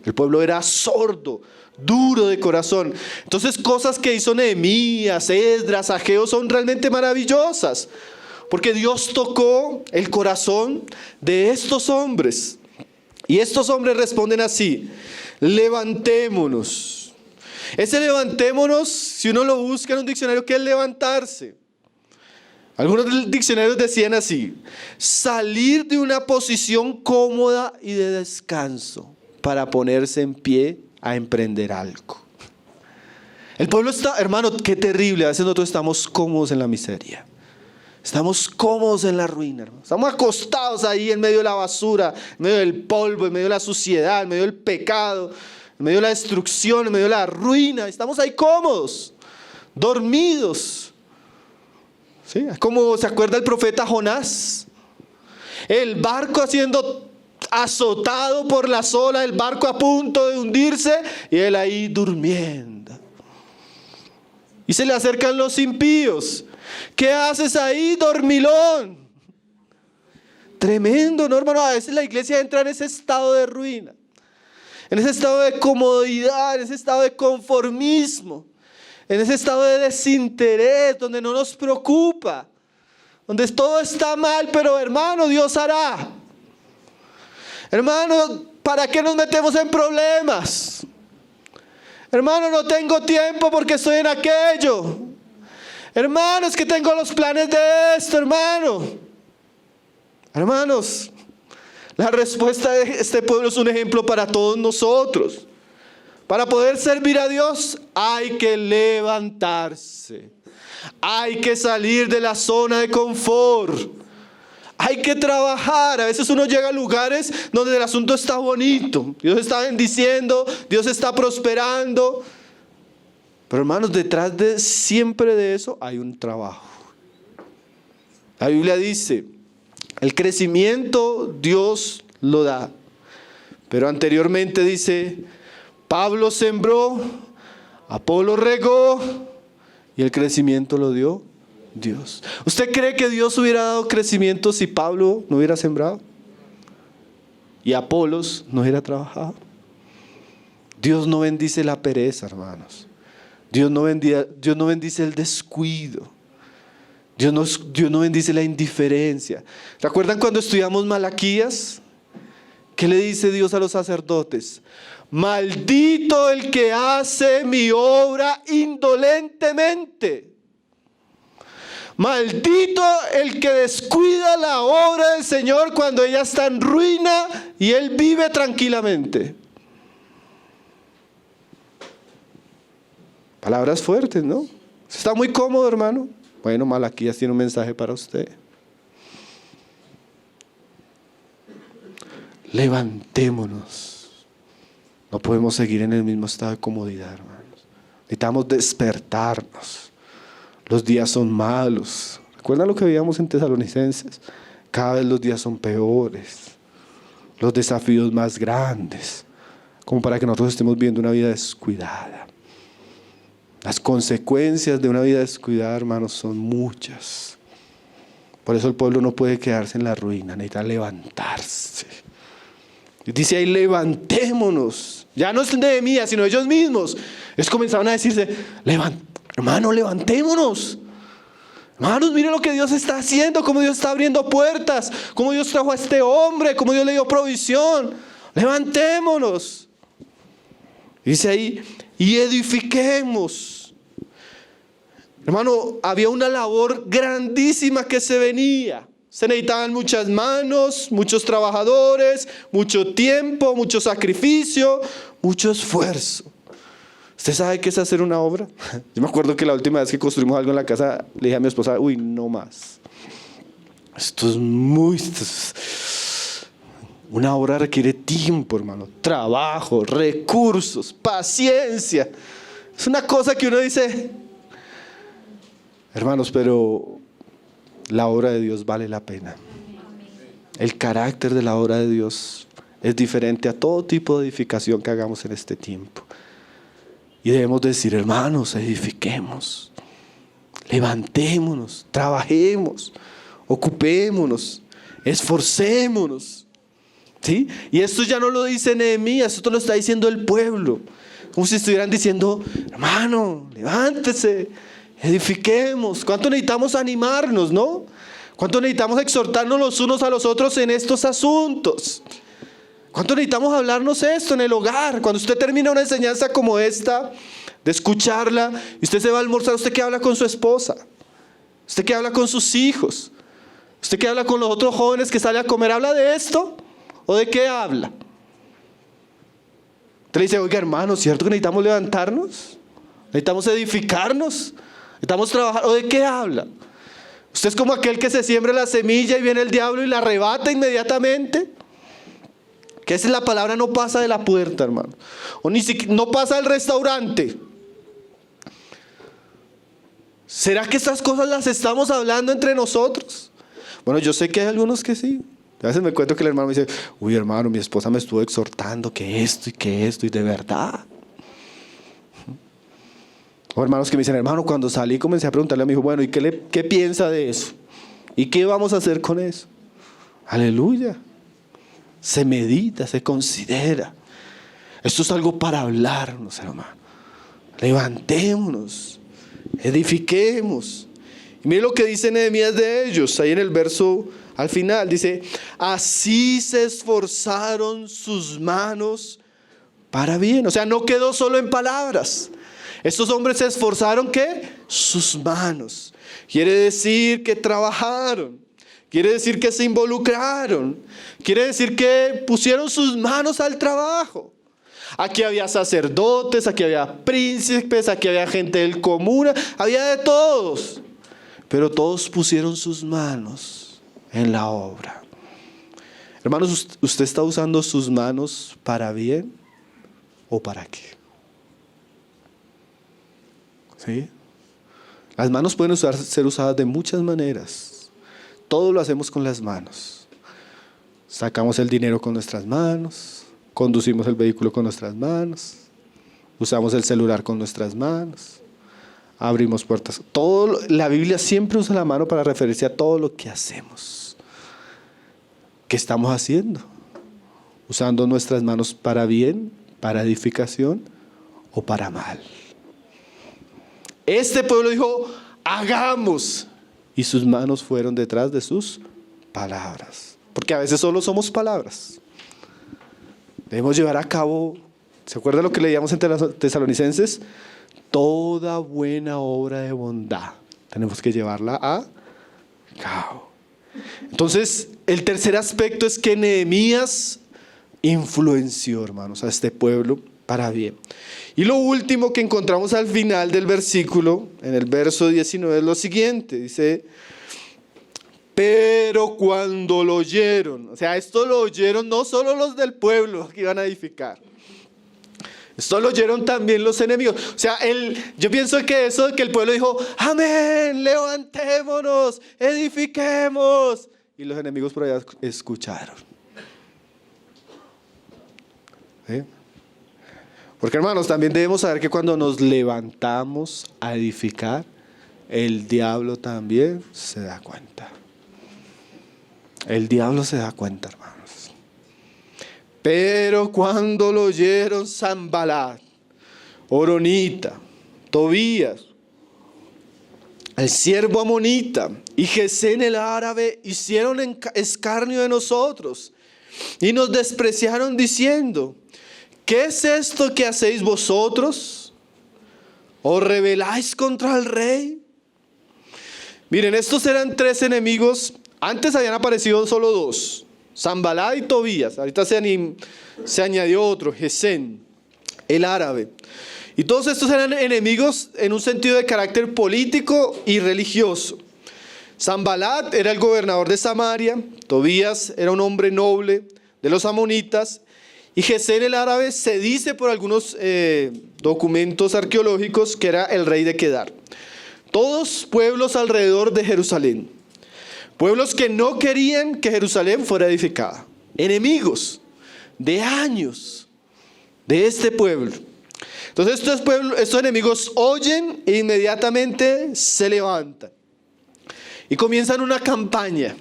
[SPEAKER 1] El pueblo era sordo, duro de corazón. Entonces cosas que hizo Nehemías, Esdras, Ageo son realmente maravillosas. Porque Dios tocó el corazón de estos hombres. Y estos hombres responden así: levantémonos. Ese levantémonos, si uno lo busca en un diccionario, ¿qué es levantarse? Algunos diccionarios decían así: salir de una posición cómoda y de descanso para ponerse en pie a emprender algo. El pueblo está, hermano, qué terrible. A veces nosotros estamos cómodos en la miseria. Estamos cómodos en la ruina, hermano. Estamos acostados ahí en medio de la basura, en medio del polvo, en medio de la suciedad, en medio del pecado, en medio de la destrucción, en medio de la ruina. Estamos ahí cómodos, dormidos. ¿Sí? Como se acuerda el profeta Jonás. El barco siendo azotado por la ola, el barco a punto de hundirse y él ahí durmiendo. Y se le acercan los impíos. ¿Qué haces ahí, dormilón? Tremendo, ¿no, hermano? A veces la iglesia entra en ese estado de ruina, en ese estado de comodidad, en ese estado de conformismo, en ese estado de desinterés, donde no nos preocupa, donde todo está mal, pero hermano, Dios hará. Hermano, ¿para qué nos metemos en problemas? Hermano, no tengo tiempo porque estoy en aquello. Hermano, es que tengo los planes de esto, hermano. Hermanos, la respuesta de este pueblo es un ejemplo para todos nosotros. Para poder servir a Dios hay que levantarse. Hay que salir de la zona de confort. Hay que trabajar. A veces uno llega a lugares donde el asunto está bonito. Dios está bendiciendo, Dios está prosperando. Pero hermanos, detrás de siempre de eso hay un trabajo. La Biblia dice, el crecimiento Dios lo da. Pero anteriormente dice, Pablo sembró, Apolo regó y el crecimiento lo dio Dios. ¿Usted cree que Dios hubiera dado crecimiento si Pablo no hubiera sembrado? Y Apolos no hubiera trabajado. Dios no bendice la pereza, hermanos. Dios no bendice el descuido. Dios no bendice la indiferencia. ¿Recuerdan cuando estudiamos Malaquías? ¿Qué le dice Dios a los sacerdotes? Maldito el que hace mi obra indolentemente. Maldito el que descuida la obra del Señor cuando ella está en ruina y él vive tranquilamente. Palabras fuertes, ¿no? ¿Está muy cómodo, hermano? Bueno, Malaquías tiene un mensaje para usted. Levantémonos. No podemos seguir en el mismo estado de comodidad, hermanos. Necesitamos despertarnos. Los días son malos. ¿Recuerdan lo que veíamos en Tesalonicenses? Cada vez los días son peores. Los desafíos más grandes. Como para que nosotros estemos viendo una vida descuidada. Las consecuencias de una vida descuidada, hermanos, son muchas. Por eso el pueblo no puede quedarse en la ruina, necesita levantarse. Dice ahí, levantémonos. Ya no es Nehemías, sino ellos mismos. Ellos comenzaron a decirse, hermano, levantémonos. Hermanos, miren lo que Dios está haciendo, cómo Dios está abriendo puertas, cómo Dios trajo a este hombre, cómo Dios le dio provisión. Levantémonos. Dice ahí, y edifiquemos. Hermano, había una labor grandísima que se venía. Se necesitaban muchas manos, muchos trabajadores, mucho tiempo, mucho sacrificio, mucho esfuerzo. ¿Usted sabe qué es hacer una obra? Yo me acuerdo que la última vez que construimos algo en la casa, le dije a mi esposa, uy, no más. Una obra requiere tiempo, hermano, trabajo, recursos, paciencia. Es una cosa que uno dice, hermanos, pero la obra de Dios vale la pena. El carácter de la obra de Dios es diferente a todo tipo de edificación que hagamos en este tiempo. Y debemos decir, hermanos, edifiquemos, levantémonos, trabajemos, ocupémonos, esforcémonos. ¿Sí? Y esto ya no lo dice Nehemías, esto lo está diciendo el pueblo. Como si estuvieran diciendo, hermano, levántese, edifiquemos. ¿Cuánto necesitamos animarnos, no? ¿Cuánto necesitamos exhortarnos los unos a los otros en estos asuntos? ¿Cuánto necesitamos hablarnos esto en el hogar? Cuando usted termina una enseñanza como esta, de escucharla, y usted se va a almorzar, ¿usted qué habla con su esposa? ¿Usted qué habla con sus hijos? ¿Usted qué habla con los otros jóvenes que sale a comer? ¿Habla de esto? ¿O de qué habla? Usted le dice, oiga hermano, ¿cierto que necesitamos levantarnos? ¿Necesitamos edificarnos? ¿Necesitamos trabajar? ¿O de qué habla? Usted es como aquel que se siembra la semilla y viene el diablo y la arrebata inmediatamente. Que esa es la palabra, no pasa de la puerta, hermano. O ni siquiera, no pasa del restaurante. ¿Será que estas cosas las estamos hablando entre nosotros? Bueno, yo sé que hay algunos que sí. A veces me encuentro que el hermano me dice, uy hermano, mi esposa me estuvo exhortando que esto, y de verdad. O hermanos que me dicen, hermano, cuando salí comencé a preguntarle a mi hijo, bueno, ¿y qué piensa de eso? ¿Y qué vamos a hacer con eso? Aleluya. Se medita, se considera. Esto es algo para hablarnos, hermano. Levantémonos, edifiquemos. Y mire lo que dice Nehemías de ellos, ahí en el verso al final, dice, así se esforzaron sus manos para bien. O sea, no quedó solo en palabras. Estos hombres se esforzaron, ¿qué? Sus manos. Quiere decir que trabajaron. Quiere decir que se involucraron. Quiere decir que pusieron sus manos al trabajo. Aquí había sacerdotes, aquí había príncipes, aquí había gente del común, había de todos. Pero todos pusieron sus manos. en la obra. Hermanos, ¿usted está usando sus manos para bien o para qué? ¿Sí? Las manos pueden ser usadas de muchas maneras. Todo lo hacemos con las manos. Sacamos el dinero con nuestras manos, conducimos el vehículo con nuestras manos, usamos el celular con nuestras manos, abrimos puertas. La Biblia siempre usa la mano para referirse a todo lo que hacemos. ¿Qué estamos haciendo? ¿Usando nuestras manos para bien, para edificación o para mal? Este pueblo dijo, hagamos. Y sus manos fueron detrás de sus palabras. Porque a veces solo somos palabras. Debemos llevar a cabo, ¿se acuerda lo que leíamos en Tesalonicenses? Toda buena obra de bondad. Tenemos que llevarla a cabo. Entonces, el tercer aspecto es que Nehemías influenció, hermanos, a este pueblo para bien. Y lo último que encontramos al final del versículo, en el verso 19, es lo siguiente. Dice, pero cuando lo oyeron, o sea, esto lo oyeron no solo los del pueblo que iban a edificar. Esto lo oyeron también los enemigos. O sea, yo pienso que eso de que el pueblo dijo, amén, levantémonos, edifiquemos. Y los enemigos por allá escucharon. ¿Sí? Porque hermanos, también debemos saber que cuando nos levantamos a edificar, el diablo también se da cuenta. El diablo se da cuenta, hermanos. Pero cuando lo oyeron Sanbalat, Horonita, Tobías, el siervo amonita y Gesén el árabe hicieron escarnio de nosotros y nos despreciaron diciendo, ¿qué es esto que hacéis vosotros? ¿Os rebeláis contra el rey? Miren, estos eran tres enemigos. Antes habían aparecido solo dos, Sanbalat y Tobías. Ahorita se añadió otro, Gesén, el árabe. Y todos estos eran enemigos en un sentido de carácter político y religioso. Sanbalat era el gobernador de Samaria, Tobías era un hombre noble de los amonitas, y Gesén el árabe se dice por algunos documentos arqueológicos que era el rey de Kedar. Todos pueblos alrededor de Jerusalén. Pueblos que no querían que Jerusalén fuera edificada. Enemigos de años de este pueblo. Entonces estos enemigos oyen e inmediatamente se levantan. Y comienzan una campaña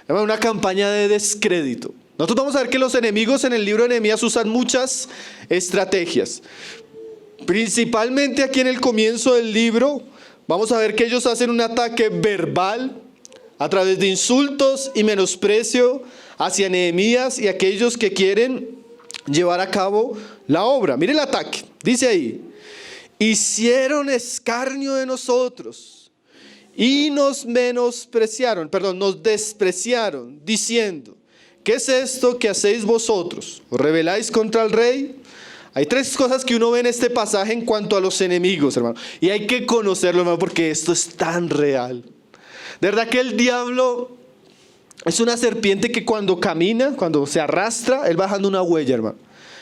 [SPEAKER 1] de descrédito. Nosotros vamos a ver que los enemigos en el libro de Nehemías usan muchas estrategias. Principalmente aquí en el comienzo del libro, vamos a ver que ellos hacen un ataque verbal a través de insultos y menosprecio hacia Nehemías y aquellos que quieren llevar a cabo la obra. Mire el ataque, dice ahí, hicieron escarnio de nosotros y nos despreciaron, diciendo, ¿qué es esto que hacéis vosotros? ¿Os rebeláis contra el rey? Hay tres cosas que uno ve en este pasaje en cuanto a los enemigos, hermano. Y hay que conocerlo, hermano, porque esto es tan real. De verdad que el diablo es una serpiente que cuando camina, cuando se arrastra, él va dejando una huella, hermano.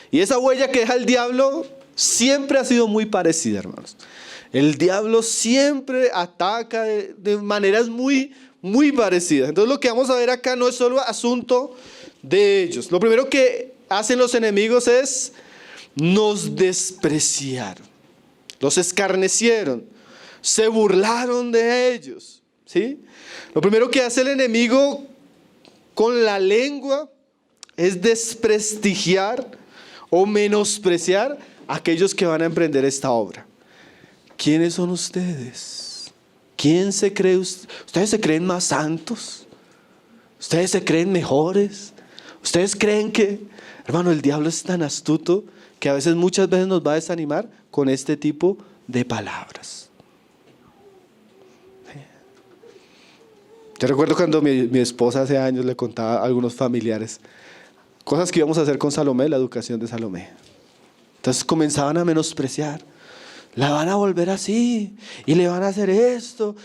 [SPEAKER 1] Y esa huella que deja el diablo siempre ha sido muy parecida, hermanos. El diablo siempre ataca de maneras muy, muy parecidas. Entonces lo que vamos a ver acá no es solo asunto de ellos. Lo primero que hacen los enemigos es nos despreciaron, los escarnecieron, se burlaron de ellos. ¿Sí? Lo primero que hace el enemigo con la lengua es desprestigiar o menospreciar a aquellos que van a emprender esta obra. ¿Quiénes son ustedes? ¿Quién se cree? ¿Ustedes se creen más santos? ¿Ustedes se creen mejores? ¿Ustedes creen que, hermano, el diablo es tan astuto que a veces, muchas veces nos va a desanimar con este tipo de palabras? Yo recuerdo cuando mi esposa hace años le contaba a algunos familiares cosas que íbamos a hacer con Salomé, la educación de Salomé. Entonces comenzaban a menospreciar. La van a volver así y le van a hacer esto.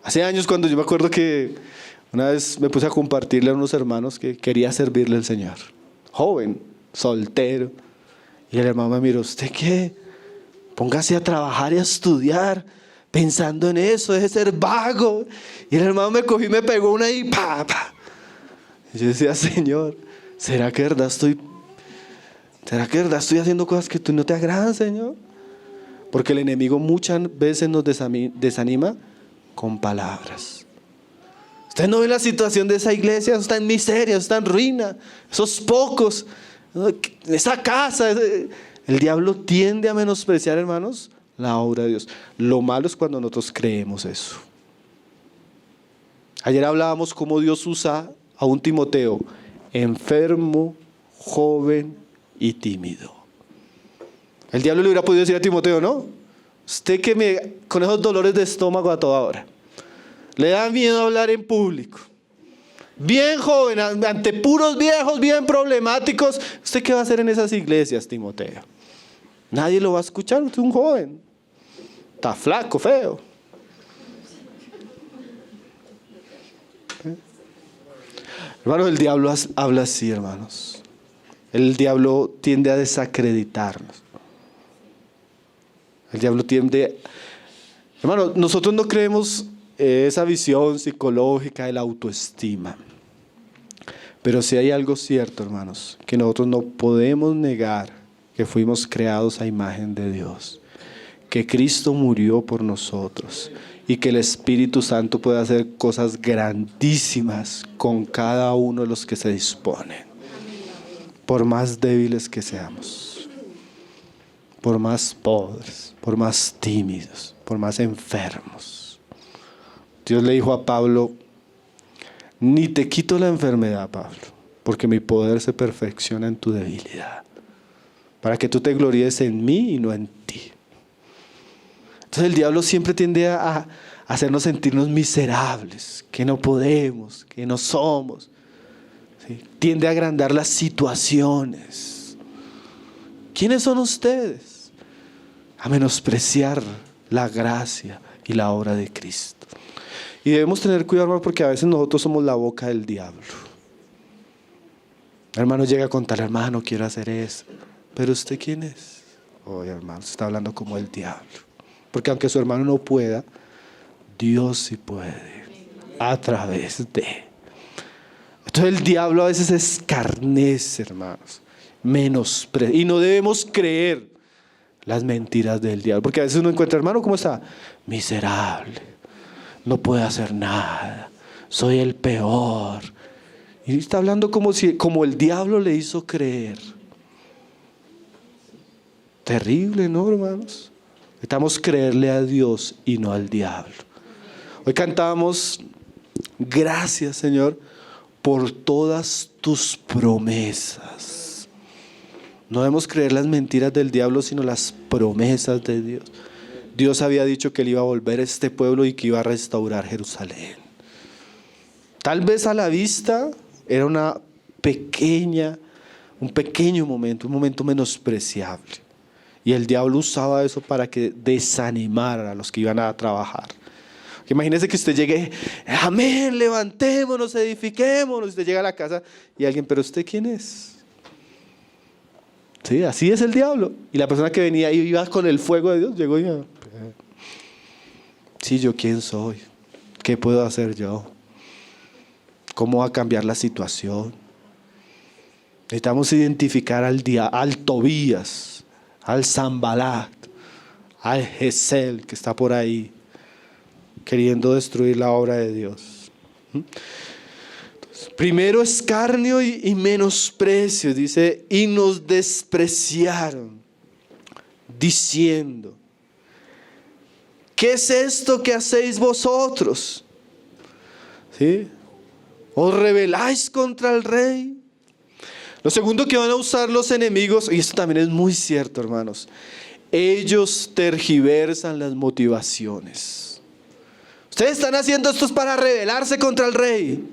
[SPEAKER 1] Hace años, cuando yo me acuerdo que una vez me puse a compartirle a unos hermanos que quería servirle al Señor. Joven, soltero. Y el hermano me miró, ¿usted qué? Póngase a trabajar y a estudiar, pensando en eso, deje de ser vago. Y el hermano me cogió y me pegó una y pa. Y yo decía, Señor, ¿será que de verdad estoy haciendo cosas que tú no te agradan, Señor? Porque el enemigo muchas veces nos desanima con palabras. Usted no ve la situación de esa iglesia, está en miseria, está en ruina, esos pocos, esa casa. El diablo tiende a menospreciar, hermanos, la obra de Dios. Lo malo es cuando nosotros creemos eso. Ayer hablábamos cómo Dios usa a un Timoteo enfermo, joven y tímido. El diablo le hubiera podido decir a Timoteo, ¿no? Usted con esos dolores de estómago a toda hora, le da miedo hablar en público, bien joven, ante puros viejos, bien problemáticos. ¿Usted qué va a hacer en esas iglesias, Timoteo? Nadie lo va a escuchar, usted es un joven, está flaco, feo. Hermanos, el diablo habla así, hermanos. El diablo tiende a desacreditarnos. El diablo tiende... Hermanos, nosotros no creemos esa visión psicológica de la autoestima. Pero sí hay algo cierto, hermanos, que nosotros no podemos negar que fuimos creados a imagen de Dios, que Cristo murió por nosotros y que el Espíritu Santo puede hacer cosas grandísimas con cada uno de los que se disponen, por más débiles que seamos, por más pobres, por más tímidos, por más enfermos. Dios le dijo a Pablo, ni te quito la enfermedad, Pablo, porque mi poder se perfecciona en tu debilidad, para que tú te gloríes en mí y no en ti. Entonces el diablo siempre tiende a hacernos sentirnos miserables, que no podemos, que no somos. ¿Sí? Tiende a agrandar las situaciones. ¿Quiénes son ustedes? A menospreciar la gracia y la obra de Cristo. Y debemos tener cuidado, hermano, porque a veces nosotros somos la boca del diablo. El hermano llega a contar, hermano, quiero hacer eso. ¿Pero usted quién es? Oye, hermano, se está hablando como el diablo. Porque aunque su hermano no pueda, Dios sí puede, a través de. Entonces el diablo a veces escarnece, hermanos, menosprecia. Y no debemos creer las mentiras del diablo. Porque a veces uno encuentra, hermano, ¿cómo está? Miserable, no puede hacer nada, soy el peor. Y está hablando como el diablo le hizo creer. Terrible, ¿no, hermanos? Necesitamos creerle a Dios y no al diablo. Hoy cantamos, gracias, Señor, por todas tus promesas. No debemos creer las mentiras del diablo, sino las promesas de Dios. Dios había dicho que Él iba a volver a este pueblo y que iba a restaurar Jerusalén. Tal vez a la vista era un pequeño momento, un momento menospreciable. Y el diablo usaba eso para que desanimara a los que iban a trabajar. Imagínese que usted llegue, amén, levantémonos, edifiquémonos. Usted llega a la casa y alguien, ¿pero usted quién es? Sí, así es el diablo. Y la persona que venía y iba con el fuego de Dios, llegó y dijo, sí, ¿yo quién soy? ¿Qué puedo hacer yo? ¿Cómo va a cambiar la situación? Necesitamos identificar al Tobías, al Sanbalat, al Gesel que está por ahí queriendo destruir la obra de Dios. Entonces, primero escarnio y menosprecio, dice, y nos despreciaron, diciendo, ¿qué es esto que hacéis vosotros? ¿Sí? ¿Os rebeláis contra el rey? Lo segundo que van a usar los enemigos, y esto también es muy cierto, hermanos, ellos tergiversan las motivaciones. Ustedes están haciendo esto para rebelarse contra el rey.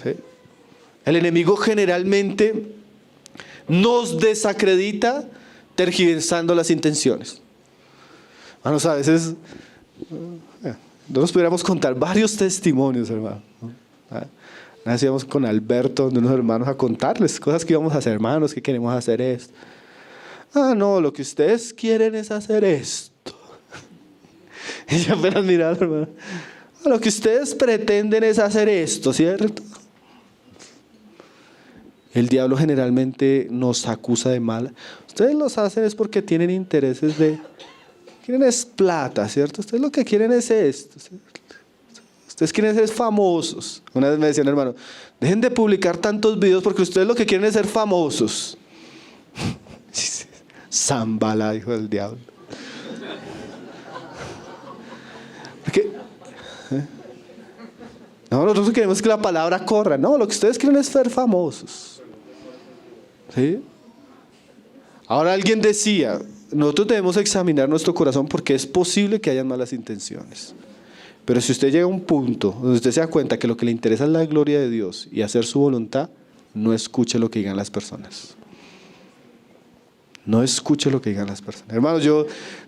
[SPEAKER 1] ¿Sí? El enemigo generalmente nos desacredita tergiversando las intenciones. Hermanos, a veces Nosotros pudiéramos contar varios testimonios, hermano, ¿no? Nos íbamos con Alberto, donde unos hermanos, a contarles cosas que íbamos a hacer, hermanos, que queremos hacer esto. No, lo que ustedes quieren es hacer esto. Y yo apenas miraba, hermano, lo que ustedes pretenden es hacer esto, ¿cierto? El diablo generalmente nos acusa de mal. Ustedes los hacen es porque tienen intereses quieren es plata, ¿cierto? Ustedes lo que quieren es esto, ¿cierto? Ustedes quieren ser famosos. Una vez me decían, hermano, dejen de publicar tantos videos porque ustedes lo que quieren es ser famosos. Zambala, hijo del diablo. Porque, no, nosotros queremos que la palabra corra. No, lo que ustedes quieren es ser famosos. ¿Sí? Ahora alguien decía, nosotros debemos examinar nuestro corazón porque es posible que hayan malas intenciones. Pero si usted llega a un punto donde usted se da cuenta que lo que le interesa es la gloria de Dios y hacer su voluntad, no escuche lo que digan las personas. No escuche lo que digan las personas. Hermanos,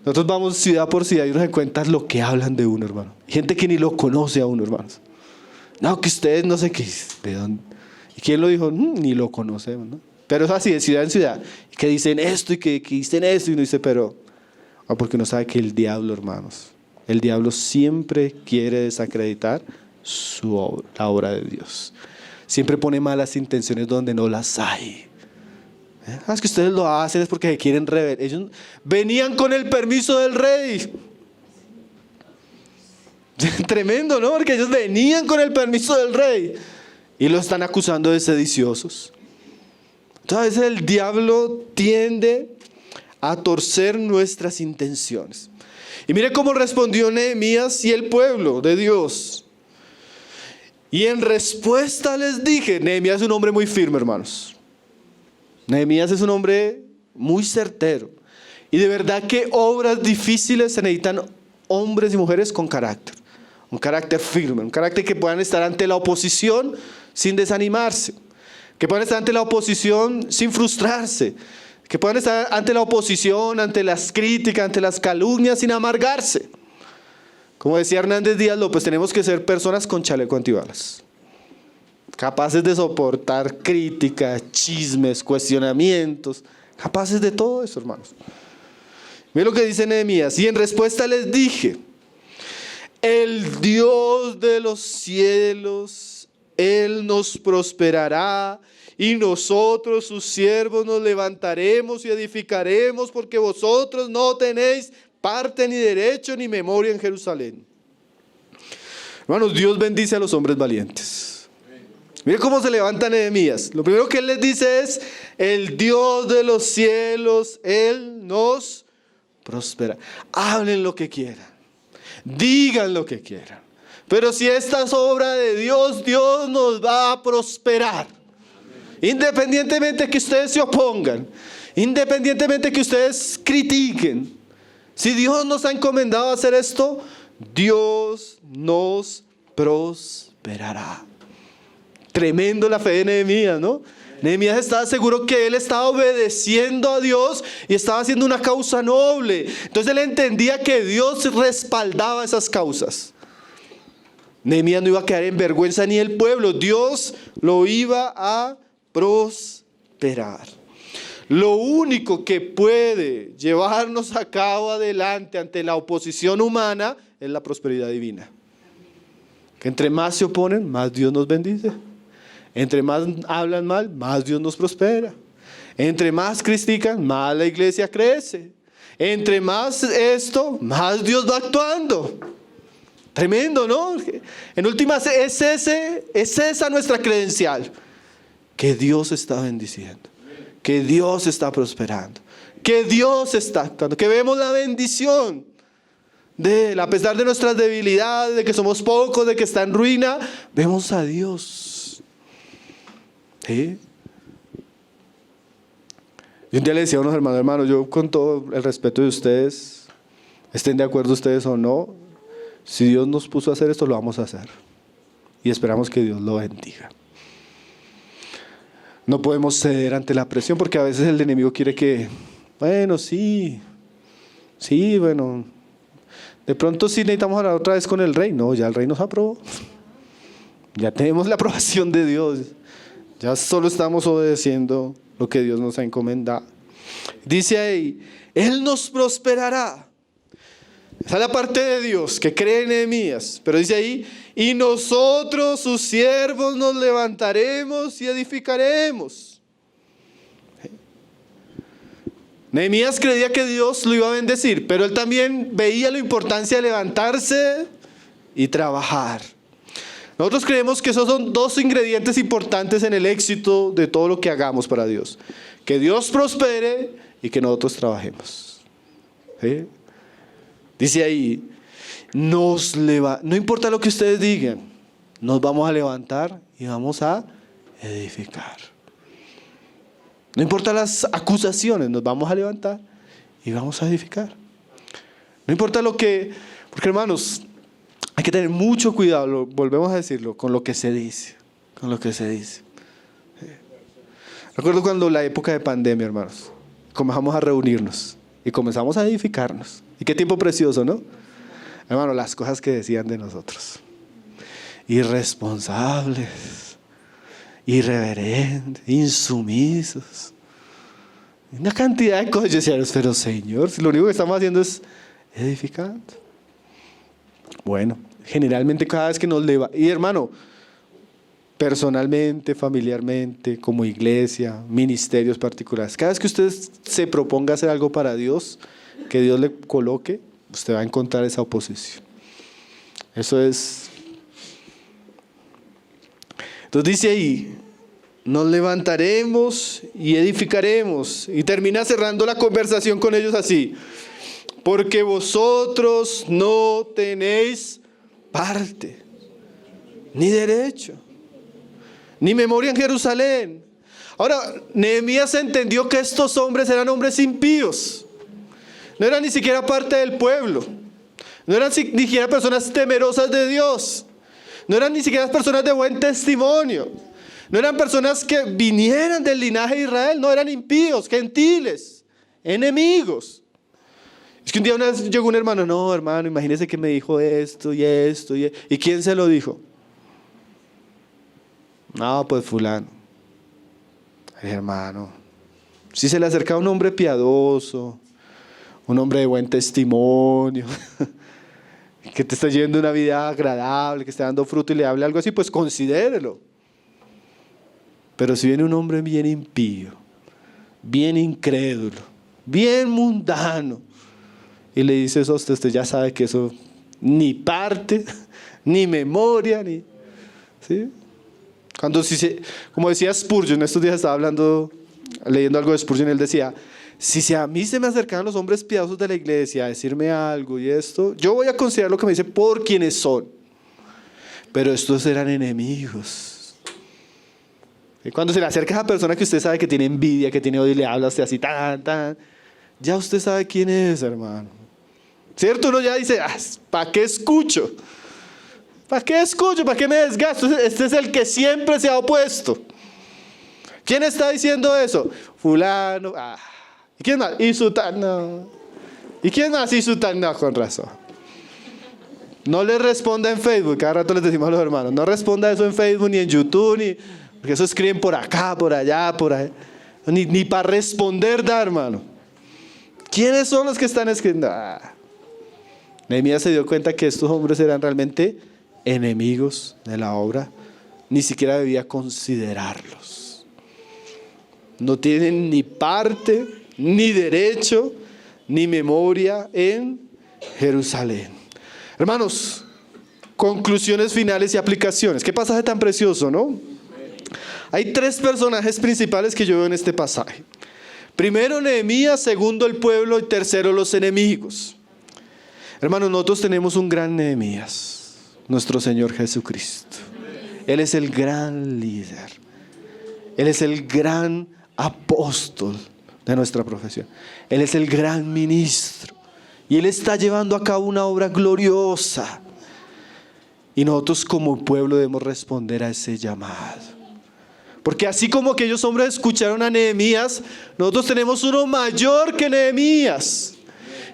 [SPEAKER 1] nosotros vamos ciudad por ciudad y uno se cuenta lo que hablan de uno, hermano. Gente que ni lo conoce a uno, hermanos. No, que ustedes no sé qué. ¿De dónde? ¿Y quién lo dijo? Ni lo conocemos, ¿no? Pero es así, de ciudad en ciudad. Que dicen esto y que dicen esto. Y uno dice, pero... porque uno sabe que el diablo, hermanos, el diablo siempre quiere desacreditar la obra de Dios. Siempre pone malas intenciones donde no las hay. Es que ustedes lo hacen es porque se quieren revelar. Ellos venían con el permiso del rey. Tremendo, ¿no? Porque ellos venían con el permiso del rey y lo están acusando de sediciosos. Entonces a veces el diablo tiende a torcer nuestras intenciones. Y mire cómo respondió Nehemías y el pueblo de Dios. Y en respuesta les dije, Nehemías es un hombre muy firme, hermanos. Nehemías es un hombre muy certero. Y de verdad que obras difíciles se necesitan hombres y mujeres con carácter. Un carácter firme, un carácter que puedan estar ante la oposición sin desanimarse. Que puedan estar ante la oposición sin frustrarse. Que puedan estar ante la oposición, ante las críticas, ante las calumnias sin amargarse. Como decía Hernández Díaz López, tenemos que ser personas con chaleco antibalas. Capaces de soportar críticas, chismes, cuestionamientos. Capaces de todo eso, hermanos. Miren lo que dice Nehemías. Y en respuesta les dije, el Dios de los cielos, Él nos prosperará y nosotros, sus siervos, nos levantaremos y edificaremos porque vosotros no tenéis parte ni derecho ni memoria en Jerusalén. Hermanos, Dios bendice a los hombres valientes. Miren cómo se levanta Nehemías. Lo primero que él les dice es, el Dios de los cielos, Él nos prospera. Hablen lo que quieran. Digan lo que quieran. Pero si esta es obra de Dios, Dios nos va a prosperar. Independientemente que ustedes se opongan. Independientemente que ustedes critiquen. Si Dios nos ha encomendado a hacer esto, Dios nos prosperará. Tremendo la fe de Nehemías, ¿no? Nehemías estaba seguro que él estaba obedeciendo a Dios y estaba haciendo una causa noble. Entonces él entendía que Dios respaldaba esas causas. Nehemías no iba a quedar en vergüenza ni el pueblo. Dios lo iba a prosperar. Lo único que puede llevarnos a cabo adelante ante la oposición humana es la prosperidad divina. Que entre más se oponen, más Dios nos bendice. Entre más hablan mal, más Dios nos prospera. Entre más critican, más la iglesia crece. Entre más esto, más Dios va actuando. Tremendo, ¿no? En últimas, es esa nuestra credencial. Que Dios está bendiciendo. Que Dios está prosperando. Que Dios está actuando. Que vemos la bendición de él. A pesar de nuestras debilidades, de que somos pocos, de que está en ruina, vemos a Dios. ¿Sí? Y un día le decía a unos hermanos, yo con todo el respeto de ustedes, estén de acuerdo ustedes o no, si Dios nos puso a hacer esto, lo vamos a hacer. Y esperamos que Dios lo bendiga. No podemos ceder ante la presión porque a veces el enemigo quiere que, bueno, sí, bueno, De pronto sí necesitamos hablar otra vez con el rey. No, ya el rey nos aprobó. Ya tenemos la aprobación de Dios. Ya solo estamos obedeciendo lo que Dios nos ha encomendado. Dice ahí, Él nos prosperará. Esa es la parte de Dios que cree en Nehemías. Pero dice ahí, y nosotros, sus siervos, nos levantaremos y edificaremos. Nehemías creía que Dios lo iba a bendecir, pero él también veía la importancia de levantarse y trabajar. Nosotros creemos que esos son dos ingredientes importantes en el éxito de todo lo que hagamos para Dios. Que Dios prospere y que nosotros trabajemos. ¿Sí? Dice ahí, no importa lo que ustedes digan, nos vamos a levantar y vamos a edificar. No importa las acusaciones, nos vamos a levantar y vamos a edificar. No importa porque hermanos, hay que tener mucho cuidado, volvemos a decirlo, con lo que se dice. Recuerdo cuando la época de pandemia, hermanos, comenzamos a reunirnos y comenzamos a edificarnos. Y qué tiempo precioso, ¿no? Hermano, las cosas que decían de nosotros. Irresponsables, irreverentes, insumisos. Una cantidad de cosas. Yo decía, pero Señor, si lo único que estamos haciendo es edificando. Bueno, generalmente cada vez que nos levantamos, y hermano, personalmente, familiarmente, como iglesia, ministerios particulares, cada vez que usted se proponga hacer algo para Dios, que Dios le coloque, usted va a encontrar esa oposición. Eso es. Entonces dice ahí, nos levantaremos y edificaremos. Y termina cerrando la conversación con ellos así. Porque vosotros no tenéis parte, ni derecho, ni memoria en Jerusalén. Ahora, Nehemías entendió que estos hombres eran hombres impíos. No eran ni siquiera parte del pueblo. No eran ni siquiera personas temerosas de Dios. No eran ni siquiera personas de buen testimonio. No eran personas que vinieran del linaje de Israel. No, eran impíos, gentiles, enemigos. Es que un día una vez llegó un hermano. No, hermano, imagínese que me dijo esto y esto. ¿Y quién se lo dijo? No, pues fulano. Ay, hermano, si se le acercaba un hombre piadoso, un hombre de buen testimonio, que te está llevando una vida agradable, que está dando fruto y le hable algo así, pues considérelo. Pero si viene un hombre bien impío, bien incrédulo, bien mundano, y le dice eso a usted, usted ya sabe que eso ni parte, ni memoria, ni... ¿sí? Como decía Spurgeon, estos días estaba leyendo algo de Spurgeon, él decía, si a mí se me acercaban los hombres piadosos de la iglesia a decirme algo y esto, yo voy a considerar lo que me dice por quienes son. Pero estos eran enemigos. Y cuando se le acerca a esa persona que usted sabe que tiene envidia, que tiene odio y le habla usted así, ya usted sabe quién es, hermano. ¿Cierto? Uno ya dice, ¿para qué escucho? ¿Para qué escucho? ¿Para qué me desgasto? Este es el que siempre se ha opuesto. ¿Quién está diciendo eso? Fulano. ¿Y quién más? Y Sutano. ¿Y quién más? Y Sutano, con razón. No le responda en Facebook. Cada rato les decimos a los hermanos, no responda eso en Facebook ni en YouTube, porque eso escriben por acá, por allá, por ahí. Ni para responder da, hermano. ¿Quiénes son los que están escribiendo? Nehemías se dio cuenta que estos hombres eran realmente enemigos de la obra. Ni siquiera debía considerarlos. No tienen ni parte, ni derecho, ni memoria en Jerusalén. Hermanos, conclusiones finales y aplicaciones. Qué pasaje tan precioso, ¿no? Hay tres personajes principales que yo veo en este pasaje. Primero Nehemías, segundo el pueblo y tercero los enemigos. Hermanos, nosotros tenemos un gran Nehemías, nuestro Señor Jesucristo. Él es el gran líder. Él es el gran apóstol de nuestra profesión. Él es el gran ministro. Y Él está llevando a cabo una obra gloriosa. Y nosotros como pueblo debemos responder a ese llamado. Porque así como aquellos hombres escucharon a Nehemías, nosotros tenemos uno mayor que Nehemías,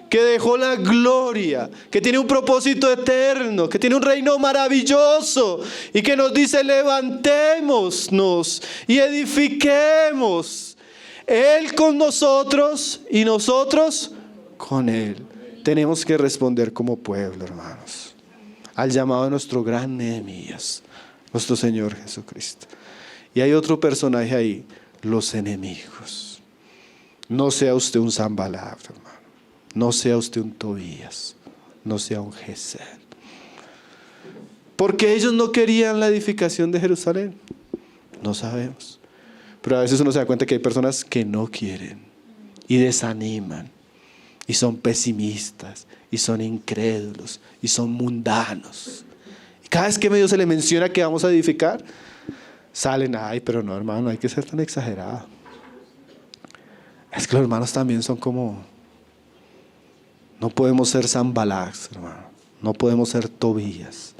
[SPEAKER 1] que dejó la gloria, que tiene un propósito eterno, que tiene un reino maravilloso y que nos dice: levantémonos y edifiquemos. Él con nosotros y nosotros con Él. Tenemos que responder como pueblo, hermanos, al llamado de nuestro gran Nehemías, nuestro Señor Jesucristo. Y hay otro personaje ahí: los enemigos. No sea usted un Sanballat, hermano. No sea usted un Tobías. No sea un Gesem. Porque ellos no querían la edificación de Jerusalén. No sabemos. Pero a veces uno se da cuenta que hay personas que no quieren y desaniman y son pesimistas y son incrédulos y son mundanos. Y cada vez que medio se le menciona que vamos a edificar, salen: ay, pero no, hermano, no hay que ser tan exagerado. Es que los hermanos también son como... No podemos ser Sanballat, hermano. No podemos ser Tobías.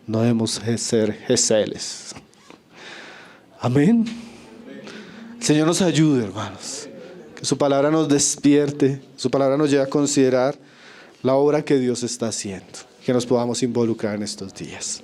[SPEAKER 1] No debemos ser Geseles. Amén. El Señor nos ayude, hermanos. Que su palabra nos despierte. Su palabra nos lleve a considerar la obra que Dios está haciendo. Que nos podamos involucrar en estos días.